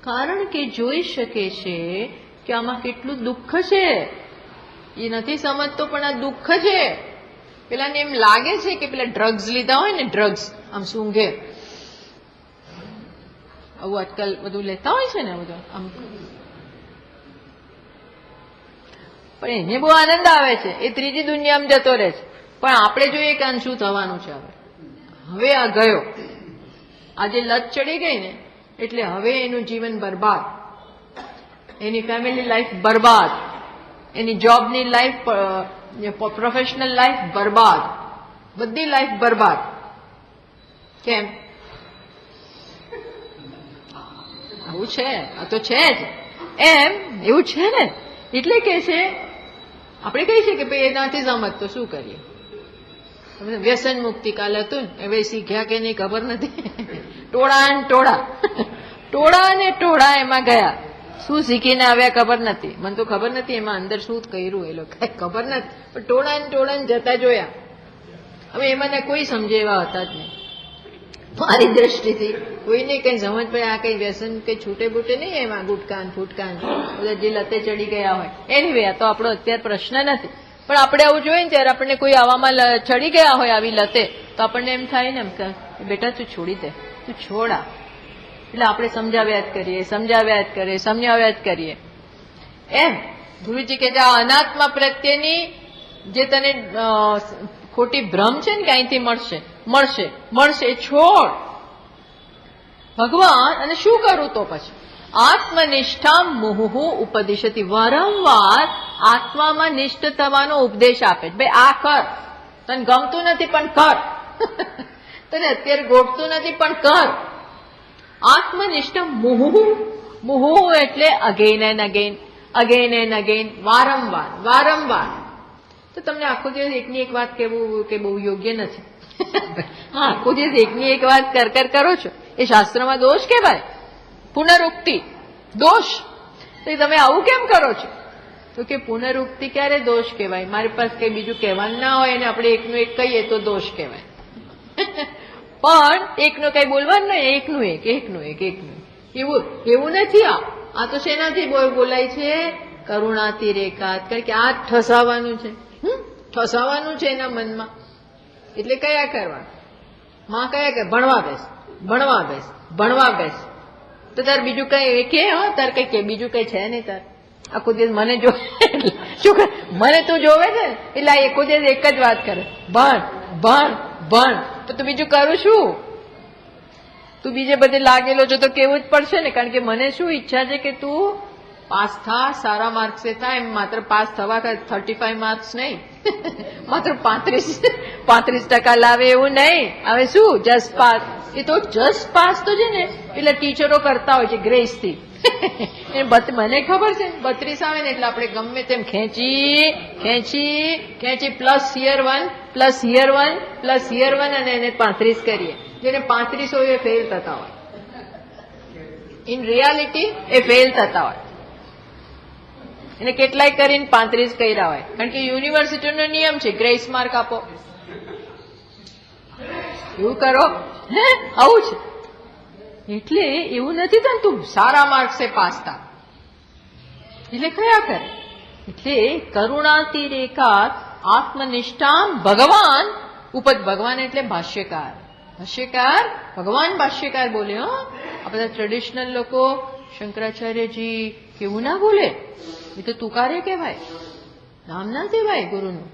Speaker 1: કારણ કે જોઈ શકે છે કે આમાં કેટલું દુઃખ છે. એ નથી સમજતો પણ આ દુઃખ છે. પેલાને એમ લાગે છે કે પેલા ડ્રગ્સ લીધા હોય ને, ડ્રગ્સ આમ સૂંઘે, આવું આજકાલ બધું લેતા હોય છે ને બધું આમ, પણ એને બહુ આનંદ આવે છે. એ ત્રીજી દુનિયામાં જતો રહે છે. પણ આપણે જોઈએ કે આને શું થવાનું છે. હવે આ ગયો, આજે લત ચડી ગઈ ને એટલે હવે એનું જીવન બરબાદ, એની ફેમિલી લાઈફ બરબાદ, એની જોબની લાઈફ, પ્રોફેશનલ લાઈફ બરબાદ, બધી લાઈફ બરબાદ. કેમ? આવું છે, આ તો છે જ એમ, એવું છે ને. એટલે કે છે આપણે કહીએ છીએ કે ભાઈ એનાથી સમજ તો શું કરીએ. વ્યસન મુક્તિ કાલે હતું ને, હવે શીખ્યા કે નહીં ખબર નથી. ટોળા ને ટોળા એમાં ગયા, શું શીખીને આવ્યા ખબર નથી. મને તો ખબર નથી એમાં અંદર શું કર્યું એ લોકો, ખબર નથી. પણ ટોળા ને જતા જોયા. હવે એમાં કોઈ સમજે એવા હતા જ નહીં મારી દ્રષ્ટિથી. કોઈને કઈ સમજ પડે આ કઈ વ્યસન કઈ છૂટે બૂટે નહીં એમાં, ગુટકાન ફૂટકાન બધા જે લતે ચડી ગયા હોય. એનીવે આ તો આપણો અત્યારે પ્રશ્ન નથી. પણ આપણે આવું જોઈએ ને ત્યારે આપણને કોઈ આવામાં ચડી ગયા હોય આવી લતે, તો આપણને એમ થાય ને એમ કે બેટા તું છોડી દે, તું છોડા. એટલે આપણે સમજાવ્યા જ કરીએ. એમ ગુરુજી કે આ અનાત્મા પ્રત્યેની જે તને ખોટી ભ્રમ છે ને કે અહીંથી મળશે છોડ. ભગવાન અને શું કરું તો પછી આત્મનિષ્ઠા મુહુ ઉપદિશતી. વારંવાર આત્મામાં નિષ્ઠ થવાનો ઉપદેશ આપે. ભાઈ આ કર, તને ગમતું નથી પણ કર, તને અત્યારે ગોઠતું નથી પણ કર. આત્મનિષ્ઠા મુહુ એટલે અગેન એન્ડ અગેન, વારંવાર. તો તમને આખો દિવસ એકની એક વાત કહેવું કે બહુ યોગ્ય નથી. હા, આખો દિવસ એકની એક વાત કર કરો છો, એ શાસ્ત્રમાં દોષ કહેવાય, પુનરુક્તિ દોષ. તો તમે આવું કેમ કરો છો? તો કે પુનરુક્તિ ક્યારે દોષ કહેવાય? મારી પાસે કઈ બીજું કહેવાનું ના હોય ને આપણે એકનું એક કહીએ તો દોષ કહેવાય. પણ એકનું કઈ બોલવાનું નહીં, એકનું એક. એવું નથી. આ તો શેનાથી બોલાય છે? કરુણાથી રેખાત. કારણ કે આ ઠસાવાનું છે એના મનમાં. એટલે કયા કરવા? માં કયા કે ભણવા બેસ. તો તાર બીજું કઈ કે તાર કઈ કે બીજું કઈ છે નહીં તાર. આખો દિવસ મને જો શું કરે, મને તું જોવે છે એટલે આ આખો દિવસ એક જ વાત કરે, ભણ. તો તું બીજું કરું શું? તું બીજે બધે લાગેલો છો તો કેવું જ પડશે ને. કારણ કે મને શું ઈચ્છા છે કે તું પાસ થા, સારા માર્ક્સે થાય. એમ માત્ર પાસ થવા 35 માર્ક્સ નહીં, માત્ર 35% લાવે એવું નહીં. હવે શું જસ્ટ પાસ? એ તો જસ્ટ પાસ તો છે ને એટલે ટીચરો કરતા હોય છે ગ્રેસથી. મને ખબર છે 32 આવે ને એટલે આપણે ગમે તેમ ખેંચી પ્લસ યર 1 અને એને 35 કરીએ. જેને 35 હોય એ ફેલ થતા હોય, ઇન રિયાલિટી એ ફેલ થતા હોય. એને કેટલાય કરીને 35 કર્યા હોય. કારણ કે યુનિવર્સિટીનો નિયમ છે ગ્રેસ માર્ક આપો. એવું કરો, આવું છે. એટલે એવું નથી થતું તું સારા માર્ક્સે પાસ થા, એટલે કયા કરે. એટલે કરુણાતિરેકાત આત્મનિષ્ઠામ ભગવાન ઉપજ. ભગવાન એટલે ભાષ્યકાર. ભાષ્યકાર ભગવાન ભાષ્યકાર બોલે. હો, આ બધા ટ્રેડિશનલ લોકો શંકરાચાર્યજી કેવું ના બોલે, એ તો તુકારે કહેવાય, નામ ના દેવાય ગુરુનું.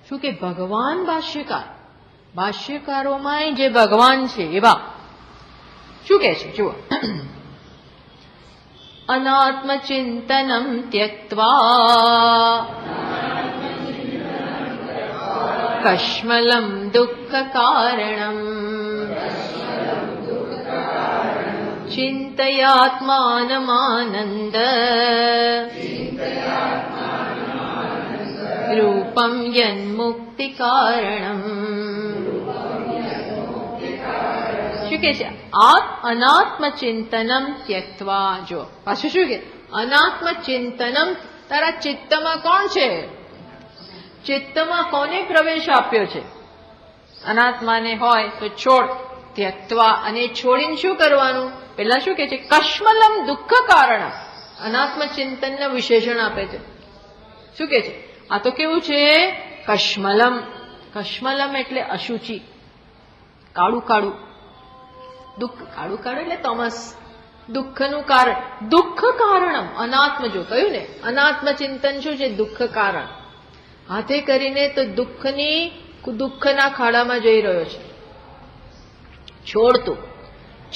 Speaker 1: શું કે ભગવાન ભાષ્યકાર. ભાષ્યકારોમાં જે ભગવાન છે એવા શું કે છે જુઓ. અનાત્મચિંતનમ ત્યક્ત્વા કશ્મલમ દુઃખ કારણમ ચિંતયાત્માનમાનંદ રૂપમ યન્મુક્તિ કારણમ. શું કે છે? અનાત્મ ચિંતનમ ત્યક્ત્વા. જો પાછું શું કે અનાત્મ ચિંતનમ. તારા ચિત્તમાં કોણ છે? ચિત્તમાં કોને પ્રવેશ આપ્યો છે? અનાત્માને હોય તો છોડ. ત્યક્ત્વા, અને છોડીને શું કરવાનું? પેલા શું કે છે? કશ્મલમ દુઃખ કારણ. અનાત્મ ચિંતનના વિશેષણ આપે છે. શું કે છે? આ તો કેવું છે? કશ્મલમ. કશ્મલમ એટલે અશુચિ, કાળું કાળું. દુઃખ કાળું કાળું એટલે તમસ. દુઃખનું કારણ. દુઃખ કારણમ અનાત્મ. જો કહ્યું ને અનાત્મ ચિંતન શું છે? દુઃખ કારણ. હાથે કરીને તો દુઃખના ખાડામાં જઈ રહ્યો છે. છોડતું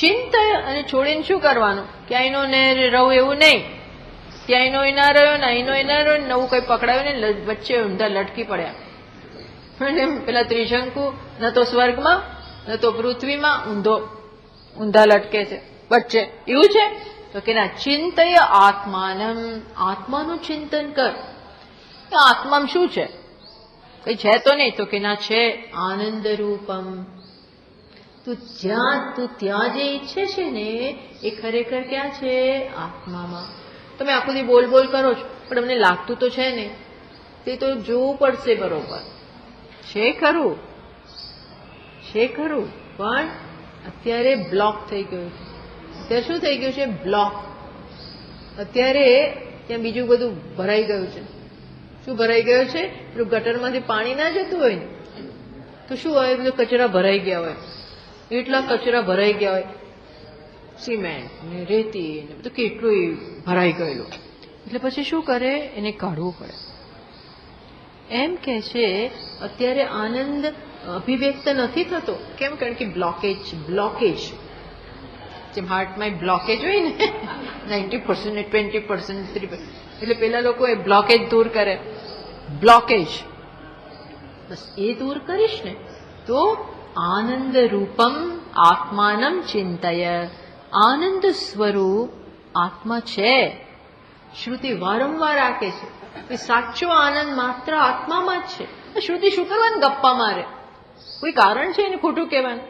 Speaker 1: ચિંતય. અને છોડીને શું કરવાનું? ક્યાંયનો ને રહું એવું નહીં. ત્યાંયનો ના રહ્યો ને અહીંનો ના રહ્યો, નવું કઈ પકડાયું ને વચ્ચે ઊંધા લટકી પડ્યા. અને પેલા ત્રિશંકુ ન તો સ્વર્ગમાં ન તો પૃથ્વીમાં ઊંધા લટકે છે વચ્ચે. એવું છે તો કે ના. ચિંતય આત્માનમ. આત્માનું ચિંતન કર. આત્મામાં શું છે? કઈ છે તો નહીં. તો કે ના છે. આનંદ રૂપમ. તું ત્યાં જે ઈચ્છે છે ને એ ખરેખર ક્યાં છે? આત્મામાં. તમે આખું દી બોલ કરો છો, પણ અમને લાગતું તો છે ને. તે તો જોવું પડશે બરોબર. છે ખરું, પણ અત્યારે બ્લોક થઈ ગયું છે. અત્યારે શું થઈ ગયું છે? બ્લોક. અત્યારે ત્યાં બીજું બધું ભરાઈ ગયું છે. શું ભરાઈ ગયું છે? પેલું ગટરમાંથી પાણી ના જતું હોય ને તો શું હોય? બધું કચરા ભરાઈ ગયા હોય. એટલા કચરા ભરાઈ ગયા હોય, સિમેન્ટ ને રેતી ને બધું કેટલું ભરાઈ ગયેલું. એટલે પછી શું કરે? એને કાઢવું પડે. એમ કે છે અત્યારે આનંદ અભિવ્યક્ત નથી થતો. કેમ? કારણ કે બ્લોકેજ. જેમ હાર્ટમાં બ્લોકેજ હોય ને 90% ને 20%, 3%. એટલે પેલા લોકો એ બ્લોકેજ દૂર કરે. બ્લોકેજ બસ એ દૂર કરીશ ને તો આનંદ રૂપમ આત્માનમ ચિંતય. આનંદ સ્વરૂપ આત્મા છે. શ્રુતિ વારંવાર રાખે છે કે સાચો આનંદ માત્ર આત્મામાં જ છે. શ્રુતિ શું કરવાનું ગપ્પા મારે? કોઈ કારણ છે એને ખોટું કહેવાનું?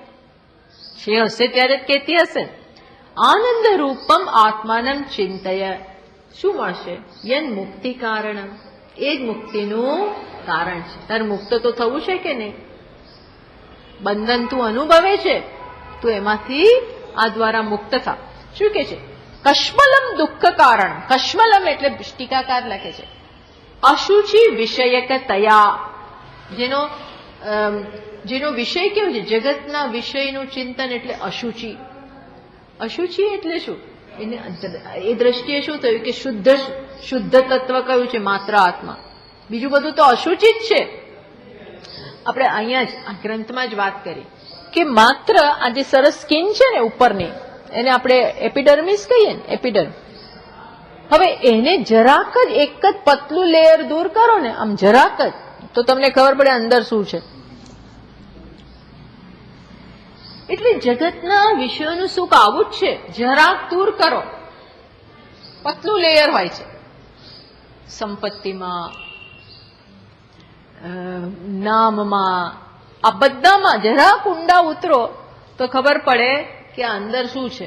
Speaker 1: છે હશે ત્યારે જ કહેતી હશે. આનંદ રૂપમ આત્માનમ ચિંતય. શું મળશે? યન મુક્તિ કારણમ. એ જ મુક્તિનું કારણ છે. તારે મુક્ત તો થવું છે કે નહીં? બંધન તું અનુભવે છે, તું એમાંથી આ દ્વારા મુક્ત થા. શું કે છે? કશ્મલમ દુઃખ કારણ. કશ્મલમ એટલે ટીકાકાર લખે છે અશુચિ વિષયક તયા. જેનો વિષય કેવો છે? જગતના વિષયનું ચિંતન એટલે અશુચિ. અશુચિ એટલે શું? એ દ્રષ્ટિએ શું થયું કે શુદ્ધ તત્વ કયું છે? માત્ર આત્મા. બીજું બધું તો અશુચિ જ છે. આપણે અહીંયા જ આ ગ્રંથમાં જ વાત કરી કે માત્ર આ જે સરસ સ્કિન છે ને ઉપરની, એને આપણે એપિડર્મિસ કહીએ ને, એપિડર્મ. હવે એને જરાક જ એક જ પતલું લેયર દૂર કરો ને, આમ જરાક જ, તો તમને ખબર પડે અંદર શું છે. એટલે જગતના વિષયોનું સુખ આવું જ છે. જરાક દૂર કરો, પતલું લેયર હોય છે. સંપત્તિમાં, નામમાં, આ બધામાં જરાક ઊંડા ઉતરો તો ખબર પડે કે અંદર શું છે.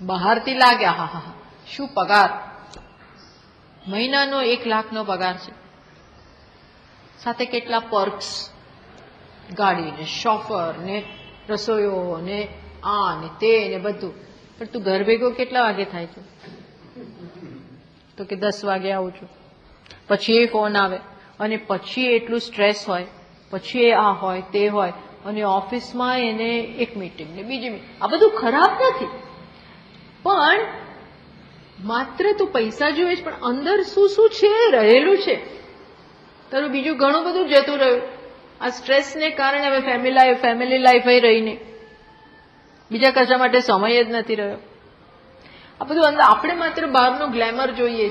Speaker 1: બહારથી લાગે હા શું પગાર, મહિનાનો 1 લાખનો પગાર છે, સાથે કેટલા પર્ક્સ, ગાડી ને શોફર ને રસોઈઓ ને આ ને તે ને બધું. પણ તું ઘર ભેગો કેટલા વાગે થાય છે? તો કે 10 વાગે આવું છું. પછી એ ફોન આવે અને પછી એટલું સ્ટ્રેસ હોય, પછી એ આ હોય તે હોય, અને ઓફિસમાં એને એક મીટિંગ ને બીજી મીટિંગ. આ બધું ખરાબ નથી, પણ માત્ર તું પૈસા જોઈએ છે, પણ અંદર શું શું છે રહેલું છે તારું બીજું ઘણું બધું જતું રહ્યું. આ સ્ટ્રેસને કારણે હવે ફેમિલી લાઈફ રહી નહીં, બીજા કશા માટે સમય જ નથી રહ્યો. આ બધું અંદર આપણે માત્ર બહારનું ગ્લેમર જોઈએ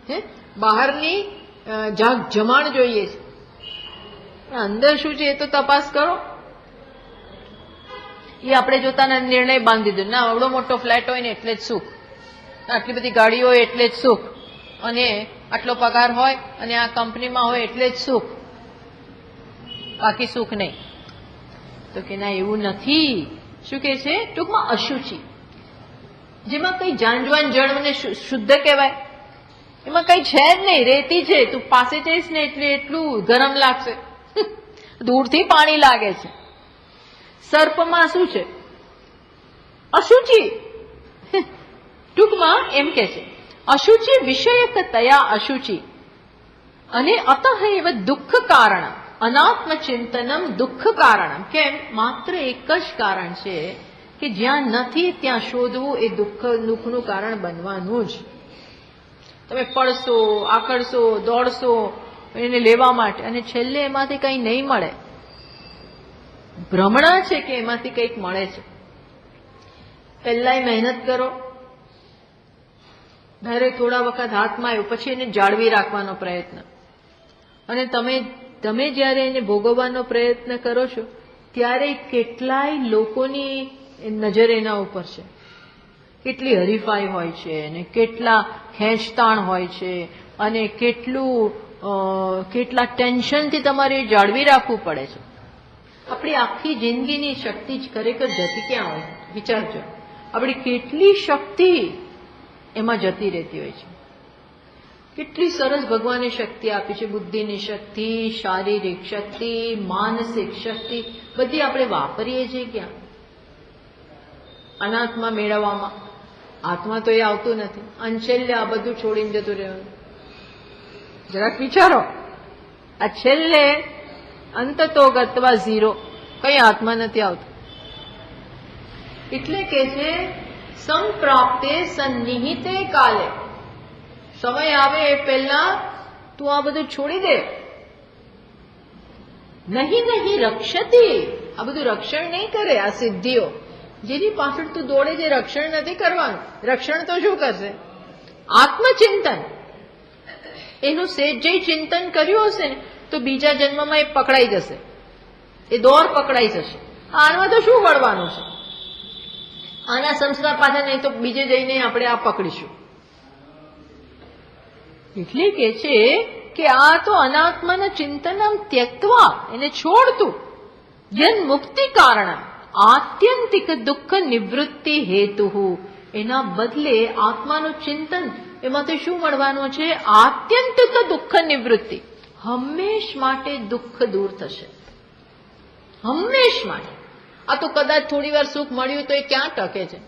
Speaker 1: છે, બહારની જાગ જમાણ જોઈએ છે, અંદર શું છે એ તો તપાસ કરો. એ આપણે જોતાના નિર્ણય બાંધી દીધો, ના આવડો મોટો ફ્લેટ હોય ને એટલે જ સુખ, આટલી બધી ગાડીઓ હોય એટલે જ સુખ, અને આટલો પગાર હોય અને આ કંપનીમાં હોય એટલે જ સુખ, બાકી સુખ નહીં. તો કે ના, એવું નથી. શું કે છે? ટૂંકમાં અશુચિ, જેમાં કઈ જાનજવાન જળને શુદ્ધ કહેવાય, એમાં કઈ છે જ નહીં, રેતી છે. તું પાસે જઈશ ને એટલે એટલું ગરમ લાગશે, દૂરથી પાણી લાગે છે. સર્પમાં શું છે? અશુચિ. ટૂંકમાં એમ કે છે અશુચિ વિષયકતયા અશુચિ, અને અતઃ એવ દુઃખ કારણ અનાત્મ ચિંતનમ દુઃખ કારણ. કેમ? માત્ર એક જ કારણ છે કે જ્યાં નથી ત્યાં શોધવું એ દુઃખનું કારણ બનવાનું જ. તમે પડશો, આકળશો, દોડશો એને લેવા માટે, અને છેલ્લે એમાંથી કંઈ નહીં મળે. ભ્રમણા છે કે એમાંથી કંઈક મળે છે. પહેલા મહેનત કરો, ધારે થોડા વખત હાથમાં આવ્યું, પછી એને જાળવી રાખવાનો પ્રયત્ન, અને તમે જ્યારે એને ભોગવવાનો પ્રયત્ન કરો છો ત્યારે કેટલાય લોકોની નજર એના ઉપર છે, કેટલી હરીફાઈ હોય છે, અને કેટલા ખેંચતાણ હોય છે, અને કેટલા ટેન્શનથી તમારે જાળવી રાખવું પડે છે. આપણી આખી જિંદગીની શક્તિ જ ખરેખર જતી ક્યાં હોય? વિચારજો, આપણી કેટલી શક્તિ એમાં જતી રહેતી હોય છે. કેટલી સરસ ભગવાને શક્તિ આપી છે, બુદ્ધિની શક્તિ, શારીરિક શક્તિ, માનસિક શક્તિ, બધી આપણે વાપરીએ છીએ ક્યાં? અનાત્મા મેળવવામાં. આત્મા તો એ આવતું નથી, અને છેલ્લે આ બધું છોડીને જતું રહેવાનું. જરાક વિચારો, આ છેલ્લે અંતતો ગત્વા ઝીરો, કઈ આત્મા નથી આવતું. એટલે કે છે સંપ્રાપ્તે સન્નિહિતે કાલે, સમય આવે એ પહેલા તું આ બધું છોડી દે. નહીં રક્ષતી, આ બધું રક્ષણ નહીં કરે. આ સિદ્ધિઓ જેની પાછળ તું દોડે છે, રક્ષણ નથી કરવાનું. રક્ષણ તો શું કરશે? આત્મચિંતન. એનું સેજ્જય ચિંતન કર્યું હશે ને તો બીજા જન્મમાં એ પકડાઈ જશે, એ દોર પકડાઈ જશે. આમાં તો શું વળવાનું છે? આના સંસ્કાર પાછા નહીં તો બીજે જઈને આપણે આ પકડીશું. એટલે કે છે કે આ તો અનાત્માના ચિંતનમ ત્યક્ત્વા, એને છોડતું. જન મુક્તિ કારણ આત્યંતિક દુઃખ નિવૃત્તિ હેતુ, એના બદલે આત્માનું ચિંતન, એમાંથી શું મળવાનું છે? આત્યંતિક દુઃખ નિવૃત્તિ. હંમેશ માટે દુઃખ દૂર થશે, હંમેશ માટે. આ તો કદાચ થોડી વાર સુખ મળ્યું તો એ ક્યાં ટકે છે?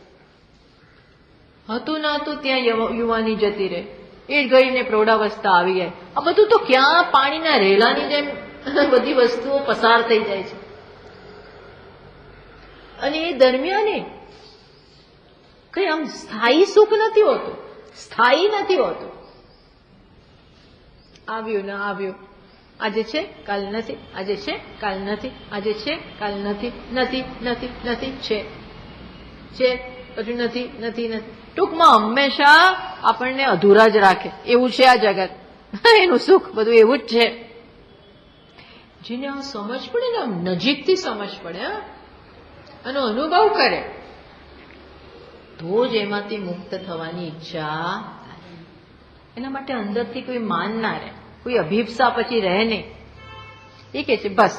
Speaker 1: હતું ના હતું ત્યાં યુવાની જતી રહે, એ ગઈને પ્રૌઢાવસ્થા આવી જાય. આ બધું તો ક્યાં પાણીના રેલાની જેમ બધી વસ્તુઓ પસાર થઈ જાય છે, અને એ દરમિયાન કઈ આમ સ્થાયી સુખ નથી હોતું, સ્થાયી નથી હોતું. આવ્યું ને આવ્યું, આજે છે કાલ નથી, આજે છે કાલ નથી, આજે છે કાલ નથી, નથી નથી નથી, છે પછી નથી નથી નથી. ટૂંકમાં હંમેશા આપણને અધૂરા જ રાખે એવું છે આ જગત. એનું સુખ બધું એવું જ છે. જેને આ સમજ પડે ને, આમ નજીકથી સમજ પડે, આનો અનુભવ કરે, તો જ એમાંથી મુક્ત થવાની ઈચ્છા થાય. એના માટે અંદરથી કોઈ માન ના રહે, કોઈ અભિપ્સા પછી રહે નહીં. એ કે છે બસ,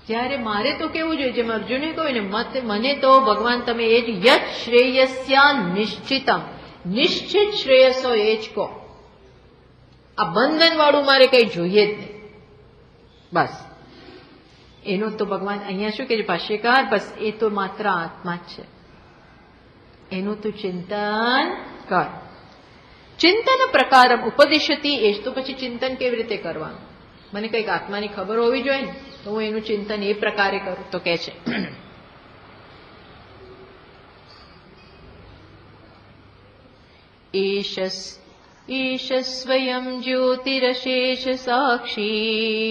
Speaker 1: જ્યારે મારે તો કેવું જોઈએ, જેમ અર્જુને કહ્યું ને, મને તો ભગવાન તમે એ જ યત શ્રેયસ્યા નિશ્ચિતમ, નિશ્ચિત શ્રેયસો એ જ કહો. આ બંધન વાળું મારે કઈ જોઈએ જ નહીં. બસ એનો તો ભગવાન અહીંયા શું કે છે ભાષ્યકાર, બસ એ તો માત્ર આત્મા જ છે. એનું તું ચિંતન કર. ચિંતન પ્રકારમ ઉપદિશતી, એ તો પછી ચિંતન કેવી રીતે કરવાનું? મને કંઈક આત્માની ખબર હોવી જોઈએ ને, તો હું એનું ચિંતન એ પ્રકારે કરું. તો કે છે એશ સ્વયં જ્યોતિરશેષ સાક્ષી,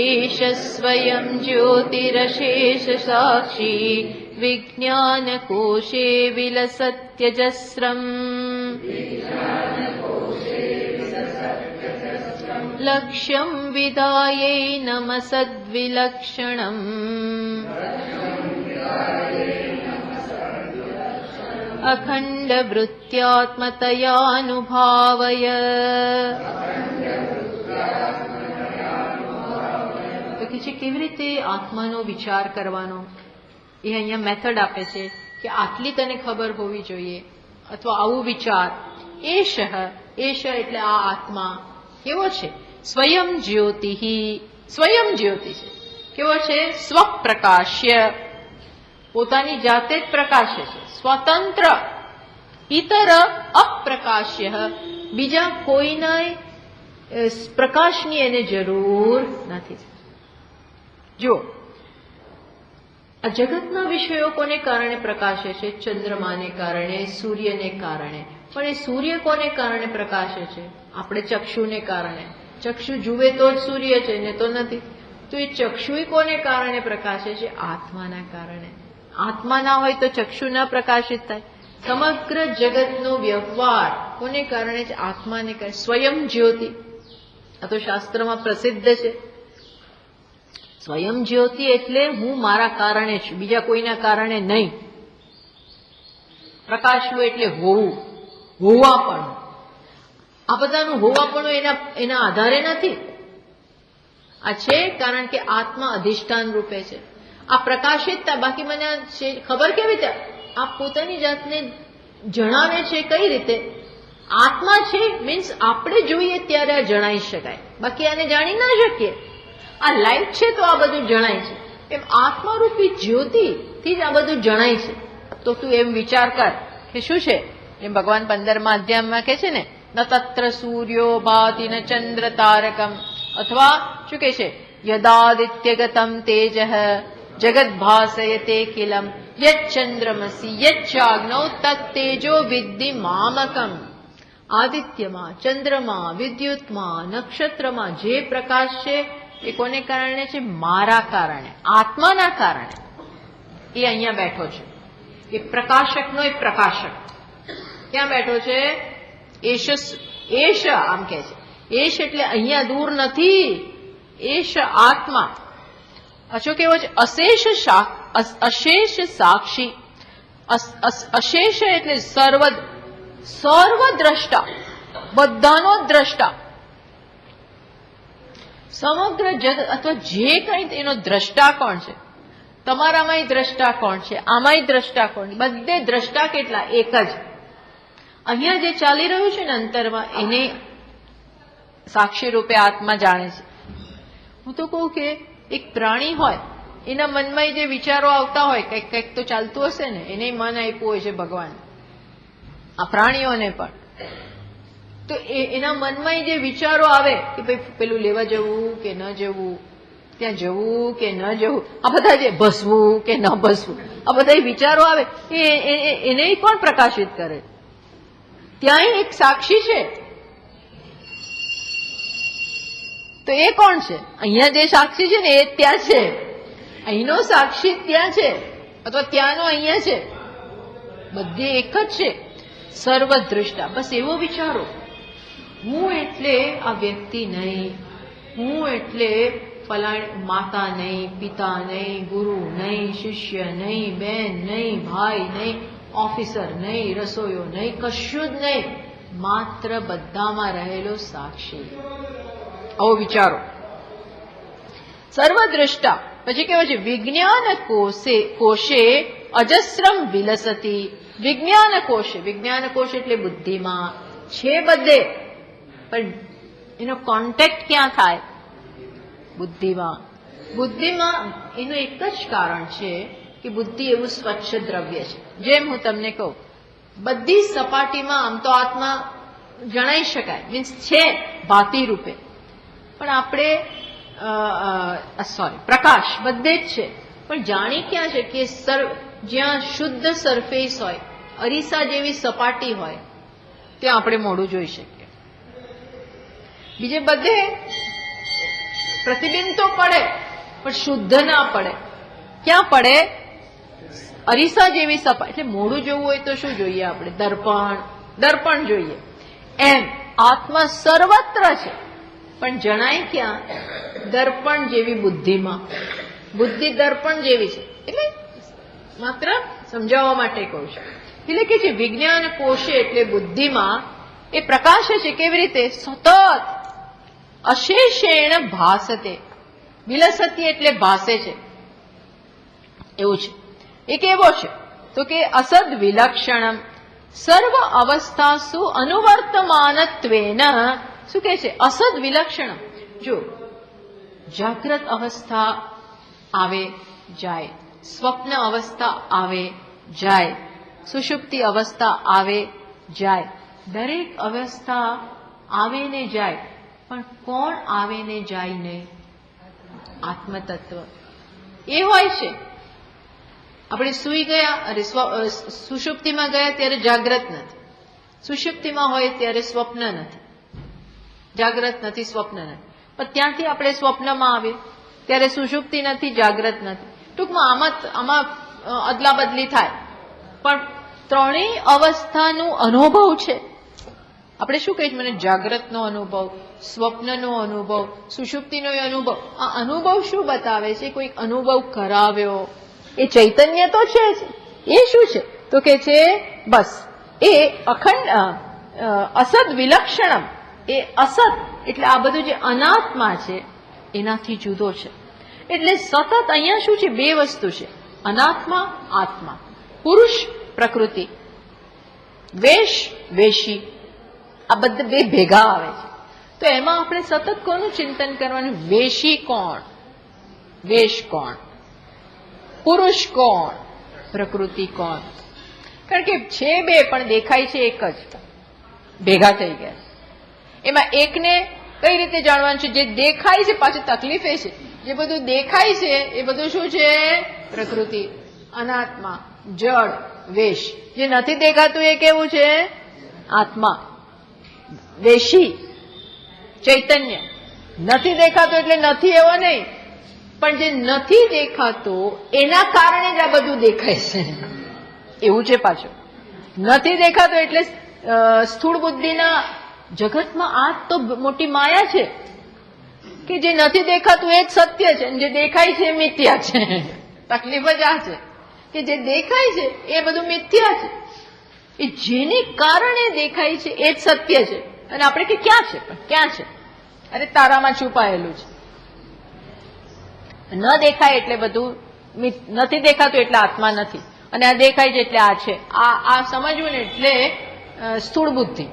Speaker 1: એશ સ્વયં જ્યોતિરશેષ સાક્ષી, વિજ્ઞાન કોશે વિલસત્યજસ્રમ, લક્ષ્યં વિદાયે નમસદ્વિલક્ષણમ, અખંડ વૃત્યાત્મતયાનુભાવય. તો કે છે કેવી રીતે આત્માનો વિચાર કરવાનો, એ અહીંયા મેથડ આપે છે કે આટલી તને ખબર હોવી જોઈએ, અથવા આવું વિચાર. એશ એટલે આ આત્મા કેવો છે? સ્વયં જ્યોતિ, સ્વયં જ્યોતિ છે. કેવો છે? સ્વપ્રકાશ્ય, પોતાની જાતે જ પ્રકાશ્ય છે, સ્વતંત્ર. ઇતર અપ્રકાશ્ય, બીજા કોઈના પ્રકાશની એને જરૂર નથી. જો આ જગતના વિષયો કોને કારણે પ્રકાશે છે? ચંદ્રમાને કારણે, સૂર્યને કારણે. પણ એ સૂર્ય કોને કારણે પ્રકાશે છે? આપણે ચક્ષુને કારણે. ચક્ષુ જુએ તો જ સૂર્ય છે, ને તો નથી. તો એ ચક્ષુ કોને કારણે પ્રકાશે છે? આત્માના કારણે. આત્મા ના હોય તો ચક્ષુ ના પ્રકાશિત થાય. સમગ્ર જગતનો વ્યવહાર કોને કારણે છે? આત્માને કારણે. સ્વયં જ્યોતિ, આ તો શાસ્ત્રમાં પ્રસિદ્ધ છે. સ્વયં જ્યોતિ એટલે હું મારા કારણે છું, બીજા કોઈના કારણે નહીં. પ્રકાશવું એટલે હોવું, હોવાપણું. આ બધાનું હોવાપણું એના આધારે નથી. આ છે કારણ કે આત્મા અધિષ્ઠાન રૂપે છે. આ પ્રકાશિતતા, બાકી મને ખબર કેવી રીતે? આ પોતાની જાતને જણાવે છે. કઈ રીતે? આત્મા છે મીન્સ આપણે જોઈએ ત્યારે આ જણાઈ શકાય, બાકી આને જાણી ના શકીએ. આ લાઈટ છે તો આ બધું જણાય છે. એમ આત્મારૂપી જ્યોતિથી જ આ બધું જણાય છે. તો તું એમ વિચાર કર કે શું છે એમ ભગવાન 15મા અધ્યાયમાં કહે છે ને, ન તત્ર સૂર્યો ભાતિ ન ચંદ્ર તારકમ, અથવા શું કહે છે? યદાદિત્યગતમ તેજઃ જગત ભાસયતે કિલમ યચ્ચંદ્રમસી યચ્ચાગ્નૌ તત્તેજો વિદ્ધિ મામકમ. આદિત્યમાં, ચંદ્રમાં, વિદ્યુતમાં, નક્ષત્રમાં જે પ્રકાશ છે એ કોને કારણે છે? મારા કારણે, આત્માના કારણે. એ અહીંયા બેઠો છે. એ પ્રકાશકનો એક પ્રકાશક ક્યાં બેઠો છે? એશ આમ કે છે. એશ એટલે અહીંયા દૂર નથી. એશ આત્મા. પાછો કેવો છે? અશેષ સાક્ષી. અશેષ એટલે સર્વદ્રષ્ટા, બધાનો દ્રષ્ટા. સમગ્ર જગત અથવા જે કંઈ એનો દ્રષ્ટા કોણ છે? તમારામાંય દ્રષ્ટા કોણ છે? આમાંય દ્રષ્ટા કોણ? બધે દ્રષ્ટા કેટલા? એક જ. અહીંયા જે ચાલી રહ્યું છે ને અંતરમાં, એને સાક્ષી રૂપે આત્મા જાણે છે. હું તો કહું કે એક પ્રાણી હોય, એના મનમાં જે વિચારો આવતા હોય, કંઈક તો ચાલતું હશે ને, એને મન આપ્યું હોય છે ભગવાન, આ પ્રાણીઓને પણ. તો એના મનમાં જે વિચારો આવે કે ભાઈ પેલું લેવા જવું કે ન જવું, ત્યાં જવું કે ન જવું, આ બધા જે ભસવું કે ન ભસવું, આ બધા વિચારો આવે, એને કોણ પ્રકાશિત કરે? ત્યાં એક સાક્ષી છે. તો એ કોણ છે? અહીંયા જે સાક્ષી છે ને એ ત્યાં છે. અહીંનો સાક્ષી ત્યાં છે, અથવા ત્યાંનો અહીંયા છે. બધે એક જ છે. સર્વદ્રષ્ટા. બસ એવો વિચારો. હું એટલે આ વ્યક્તિ નહીં, હું એટલે માતા નહીં, પિતા નહીં, ગુરુ નહીં, શિષ્ય નહીં, બેન નહીં, ભાઈ નહીં, ઓફિસર નહીં, રસોઈયો નહીં, કશું જ નહીં. માત્ર બધામાં રહેલો સાક્ષી. આવો વિચારો. સર્વદ્રષ્ટા. પછી કેવું છે? વિજ્ઞાન કોશે અજસ્રમ વિલસતી. વિજ્ઞાન કોશે, વિજ્ઞાન કોશ એટલે બુદ્ધિમાં છે બધે, પણ એનો કોન્ટેક્ટ ક્યાં થાય? બુદ્ધિમાં. બુદ્ધિમાં એનું એક જ કારણ છે કે બુદ્ધિ એવું સ્વચ્છ દ્રવ્ય છે. જેમ હું તમને કહું બધી સપાટીમાં આમ તો આત્મા જણાઈ શકાય, મીન્સ છે ભાતિ રૂપે, પણ આપણે પ્રકાશ બધે જ છે, પણ જાણી ક્યાં છે કે જ્યાં શુદ્ધ સરફેસ હોય, અરીસા જેવી સપાટી હોય, ત્યાં આપણે મોઢું જોઈ શકીએ. બીજે બધે પ્રતિબિંબ તો પડે પણ શુદ્ધ ના પડે. ક્યાં પડે? અરીસા જેવી સપાટી. એટલે મોઢું જોવું હોય તો શું જોઈએ આપણે? દર્પણ જોઈએ. એમ આત્મા સર્વત્ર છે, પણ જણાય ક્યાં? દર્પણ જેવી બુદ્ધિમાં. બુદ્ધિ દર્પણ જેવી છે. એટલે માત્ર સમજાવવા માટે કહું છું. એટલે કે જે વિજ્ઞાન કોશે એટલે બુદ્ધિમાં એ પ્રકાશે છે. કેવી રીતે? સતત અશેષેણ ભાસતે. વિલસતી એટલે ભાસે છે એવું છે. એ કેવો છે? તો કે અસદ વિલક્ષણમ સર્વ અવસ્થાસુ અનુવર્તમાનત્વેન. શું કે છે? અસદ વિલક્ષણમ. જો જાગ્રત અવસ્થા આવે જાય, સ્વપ્ન અવસ્થા આવે જાય, સુષુપ્તિ અવસ્થા આવે જાય, દરેક અવસ્થા આવે ને જાય, પણ કોણ આવે ને જાય નહીં? આત્મતત્વ એ હોય છે. આપણે સુઈ ગયા, અરે સુષુપ્તિમાં ગયા ત્યારે જાગ્રત નથી, સુષુપ્તિમાં હોય ત્યારે સ્વપ્ન નથી, જાગ્રત નથી, સ્વપ્ન નથી. પણ ત્યાંથી આપણે સ્વપ્નમાં આવીએ ત્યારે સુષુપ્તિ નથી, જાગ્રત નથી. ટૂંકમાં આમાં અદલા બદલી થાય, પણ ત્રણેય અવસ્થાનું અનુભવ છે. આપણે શું કહીએ? મને જાગ્રતનો અનુભવ, સ્વપ્નનો અનુભવ, સુષુપ્તિનો અનુભવ. આ અનુભવ શું બતાવે છે? કોઈ અનુભવ કરાવ્યો. એ ચૈતન્ય તો છે જ. એ શું છે? તો કે છે બસ એ અખંડ અસદ વિલક્ષણમ. એ અસત એટલે આ બધું જે અનાત્મા છે એનાથી જુદો છે. એટલે સતત અહીંયા શું છે? બે વસ્તુ છે, અનાત્મા, આત્મા. પુરુષ પ્રકૃતિ, વેશ વેશી, આ બધા બે ભેગા આવે છે. તો એમાં આપણે સતત કોનું ચિંતન કરવાનું? વેશી કોણ, વેશ કોણ, પુરુષ કોણ, પ્રકૃતિ કોણ? કારણ કે છે બે પણ દેખાય છે એક જ, ભેગા થઈ ગયા. એમાં એકને કઈ રીતે જાણવાનું છે? જે દેખાય છે. પાછી તકલીફ એ છે, જે બધું દેખાય છે એ બધું શું છે? પ્રકૃતિ, અનાત્મા, જડ, વેશ. જે નથી દેખાતું એ કેવું છે? આત્મા, વેશી, ચૈતન્ય. નથી દેખાતું એટલે નથી એવો નહીં, પણ જે નથી દેખાતું એના કારણે જ આ બધું દેખાય છે એવું છે. પાછું નથી દેખાતું એટલે સ્થૂળ બુદ્ધિના જગતમાં આ તો મોટી માયા છે કે જે નથી દેખાતું એ જ સત્ય છે, જે દેખાય છે એ મિથ્યા છે. તકલીફ જ આ છે કે જે દેખાય છે એ બધું મિથ્યા છે. એ જેને કારણે દેખાય છે એ જ સત્ય છે. અને આપણે કે ક્યાં છે? પણ ક્યાં છે? અરે તારામાં છુપાયેલું છે. ન દેખાય એટલે બધું નથી દેખાતું એટલે આત્મા નથી, અને આ દેખાય છે એટલે આ છે. આ સમજવું ને એટલે સ્થૂળ બુદ્ધિ.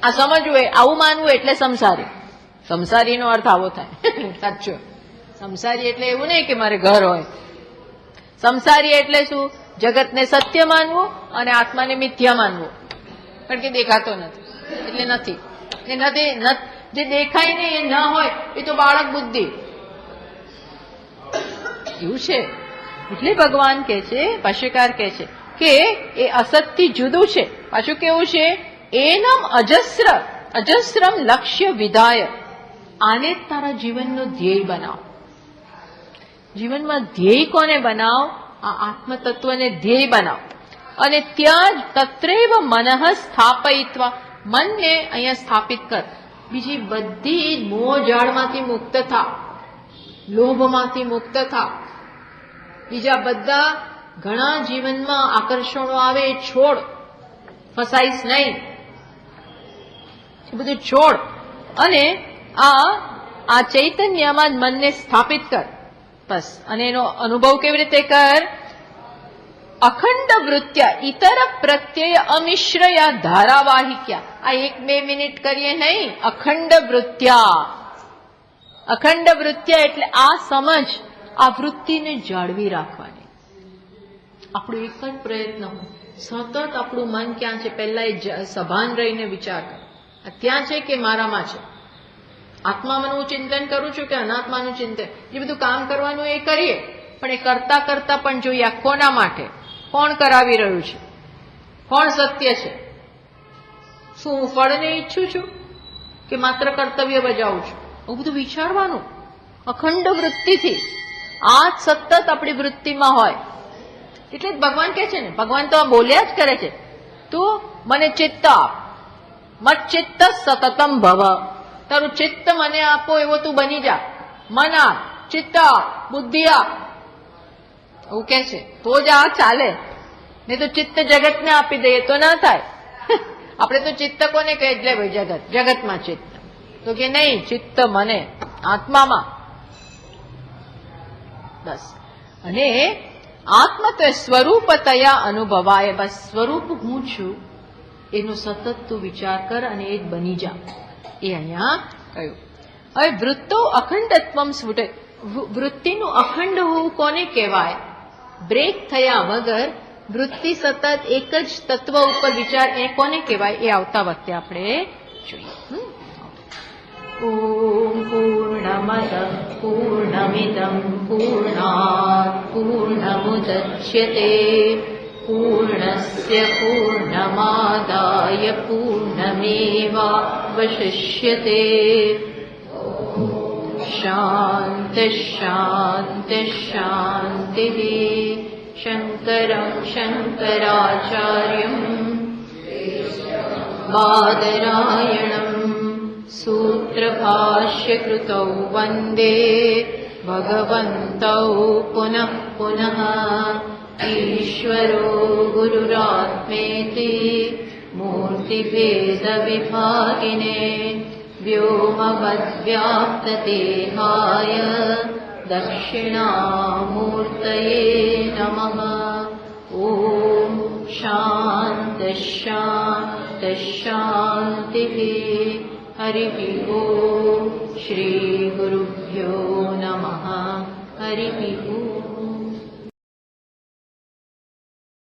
Speaker 1: આ સમજવું, આવું માનવું એટલે સંસારી. સંસારીનો અર્થ આવો થાય સાચો. સંસારી એટલે એવું નહીં કે મારે ઘર હોય. સંસારી એટલે શું? જગતને સત્ય માનવું અને આત્માને મિથ્યા માનવું, કારણ કે દેખાતો નથી એટલે નથી. એ નથી, જે દેખાય નહીં એ ન હોય એ તો બાળક બુદ્ધિ એવું છે. એટલે ભગવાન કે છે, ભાષ્યકાર કે છે કે એ અસતથી જુદું છે. પાછું કેવું છે? એનમ અજસ્રમ લક્ષ્ય વિધાય. આને તારા જીવનનો ધ્યેય બનાવ. જીવનમાં ધ્યેય કોને બનાવ? આ આત્મતત્વને ધ્યેય બનાવ. અને ત્યાં જ તત્રેવ મનઃ સ્થાપયિત્વા. મનને અહીંયા સ્થાપિત કર. બીજી બધી મોહજાળમાંથી મુક્ત થા, લોભમાંથી મુક્ત થા. બીજા બધા ઘણા જીવનમાં આકર્ષણો આવે એ છોડ. ફસાઈશ નહીં, એ બધું છોડ. અને આ ચૈતન્યમાં મનને સ્થાપિત કર બસ. અને એનો અનુભવ કેવી રીતે કર? અખંડ વૃત્યા ઇતર પ્રત્યય અમિશ્રયા ધારાવાહિક્યા. આ 1-2 મિનિટ કરીએ નહીં. અખંડ વૃત્યા. અખંડ વૃત્યા એટલે આ સમજ, આ વૃત્તિને જાળવી રાખવાની. આપણો એક જ પ્રયત્ન હોય, સતત આપણું મન ક્યાં છે પહેલા એ સભાન રહીને વિચાર કર, ત્યાં છે કે મારામાં છે, આત્માનું ચિંતન કરું છું કે અનાત્માનું ચિંતન, જે બધું કામ કરવાનું એ કરીએ, પણ એ કરતા કરતા પણ જોઈએ આ કોના માટે, કોણ કરાવી રહ્યું છે, કોણ સત્ય છે, શું હું ફળને ઈચ્છું છું કે માત્ર કર્તવ્ય બજાવું છું, એવું બધું વિચારવાનું અખંડ વૃત્તિથી. આ સતત આપણી વૃત્તિમાં હોય એટલે જ ભગવાન કહે છે ને, ભગવાન તો આ બોલ્યા જ કરે છે, તું મને ચિત્ત આપ, મત ચિત્ત સતતમ ભવ, તારું ચિત્ત મને આપો એવો તું બની જા, મન આપ, ચિત્ત આપ, બુદ્ધિ આપ, એવું કે છે તો જ આ ચાલે. નહીં તો ચિત્ત જગતને આપી દઈએ તો ના થાય. આપણે તો ચિત્ત કોને કહે એટલે ભાઈ જગત, જગતમાં ચિત્ત, તો કે નહીં, ચિત્ત મને આત્મામાં. બસ. અને આત્મ તો સ્વરૂપતયા અનુભવાય, બસ સ્વરૂપ હું છું એનો સતત તું વિચાર કર અને એ જ બની જા, એ અહીંયા કહ્યું. હવે વૃત્તો અખંડત્વમ સ્ફુટે, વૃત્તિનું અખંડ હોવું કોને કહેવાય? બ્રેક થયા વગર વૃત્તિ સતત એક જ તત્વ ઉપર વિચાર, એ કોને કહેવાય? એ આવતા વખતે આપણે જોઈએ. ઓમ પૂર્ણમદ પૂર્ણમિદં પૂર્ણાત પૂર્ણમુદચ્યતે પૂર્ણસ્ય પૂર્ણમાદાય પૂર્ણમેવાવશિષ્યતે. શાંતિ શાંતિ શાંતિ. શંકરં શંકરાચાર્યં બાદરાયણં सूत्रभाष्यकृतौ वन्दे भगवन्तौ पुनः पुनः. ईश्वरो गुरुरात्मेति मूर्तिभेदविभागिने व्योमवद्व्याप्तदेहाय दक्षिणामूर्तये नमः. ॐ शान्ति शान्ति शान्तिः. हरिः ओम्. श्री गुरुभ्यो नमः. हरिः ओम्.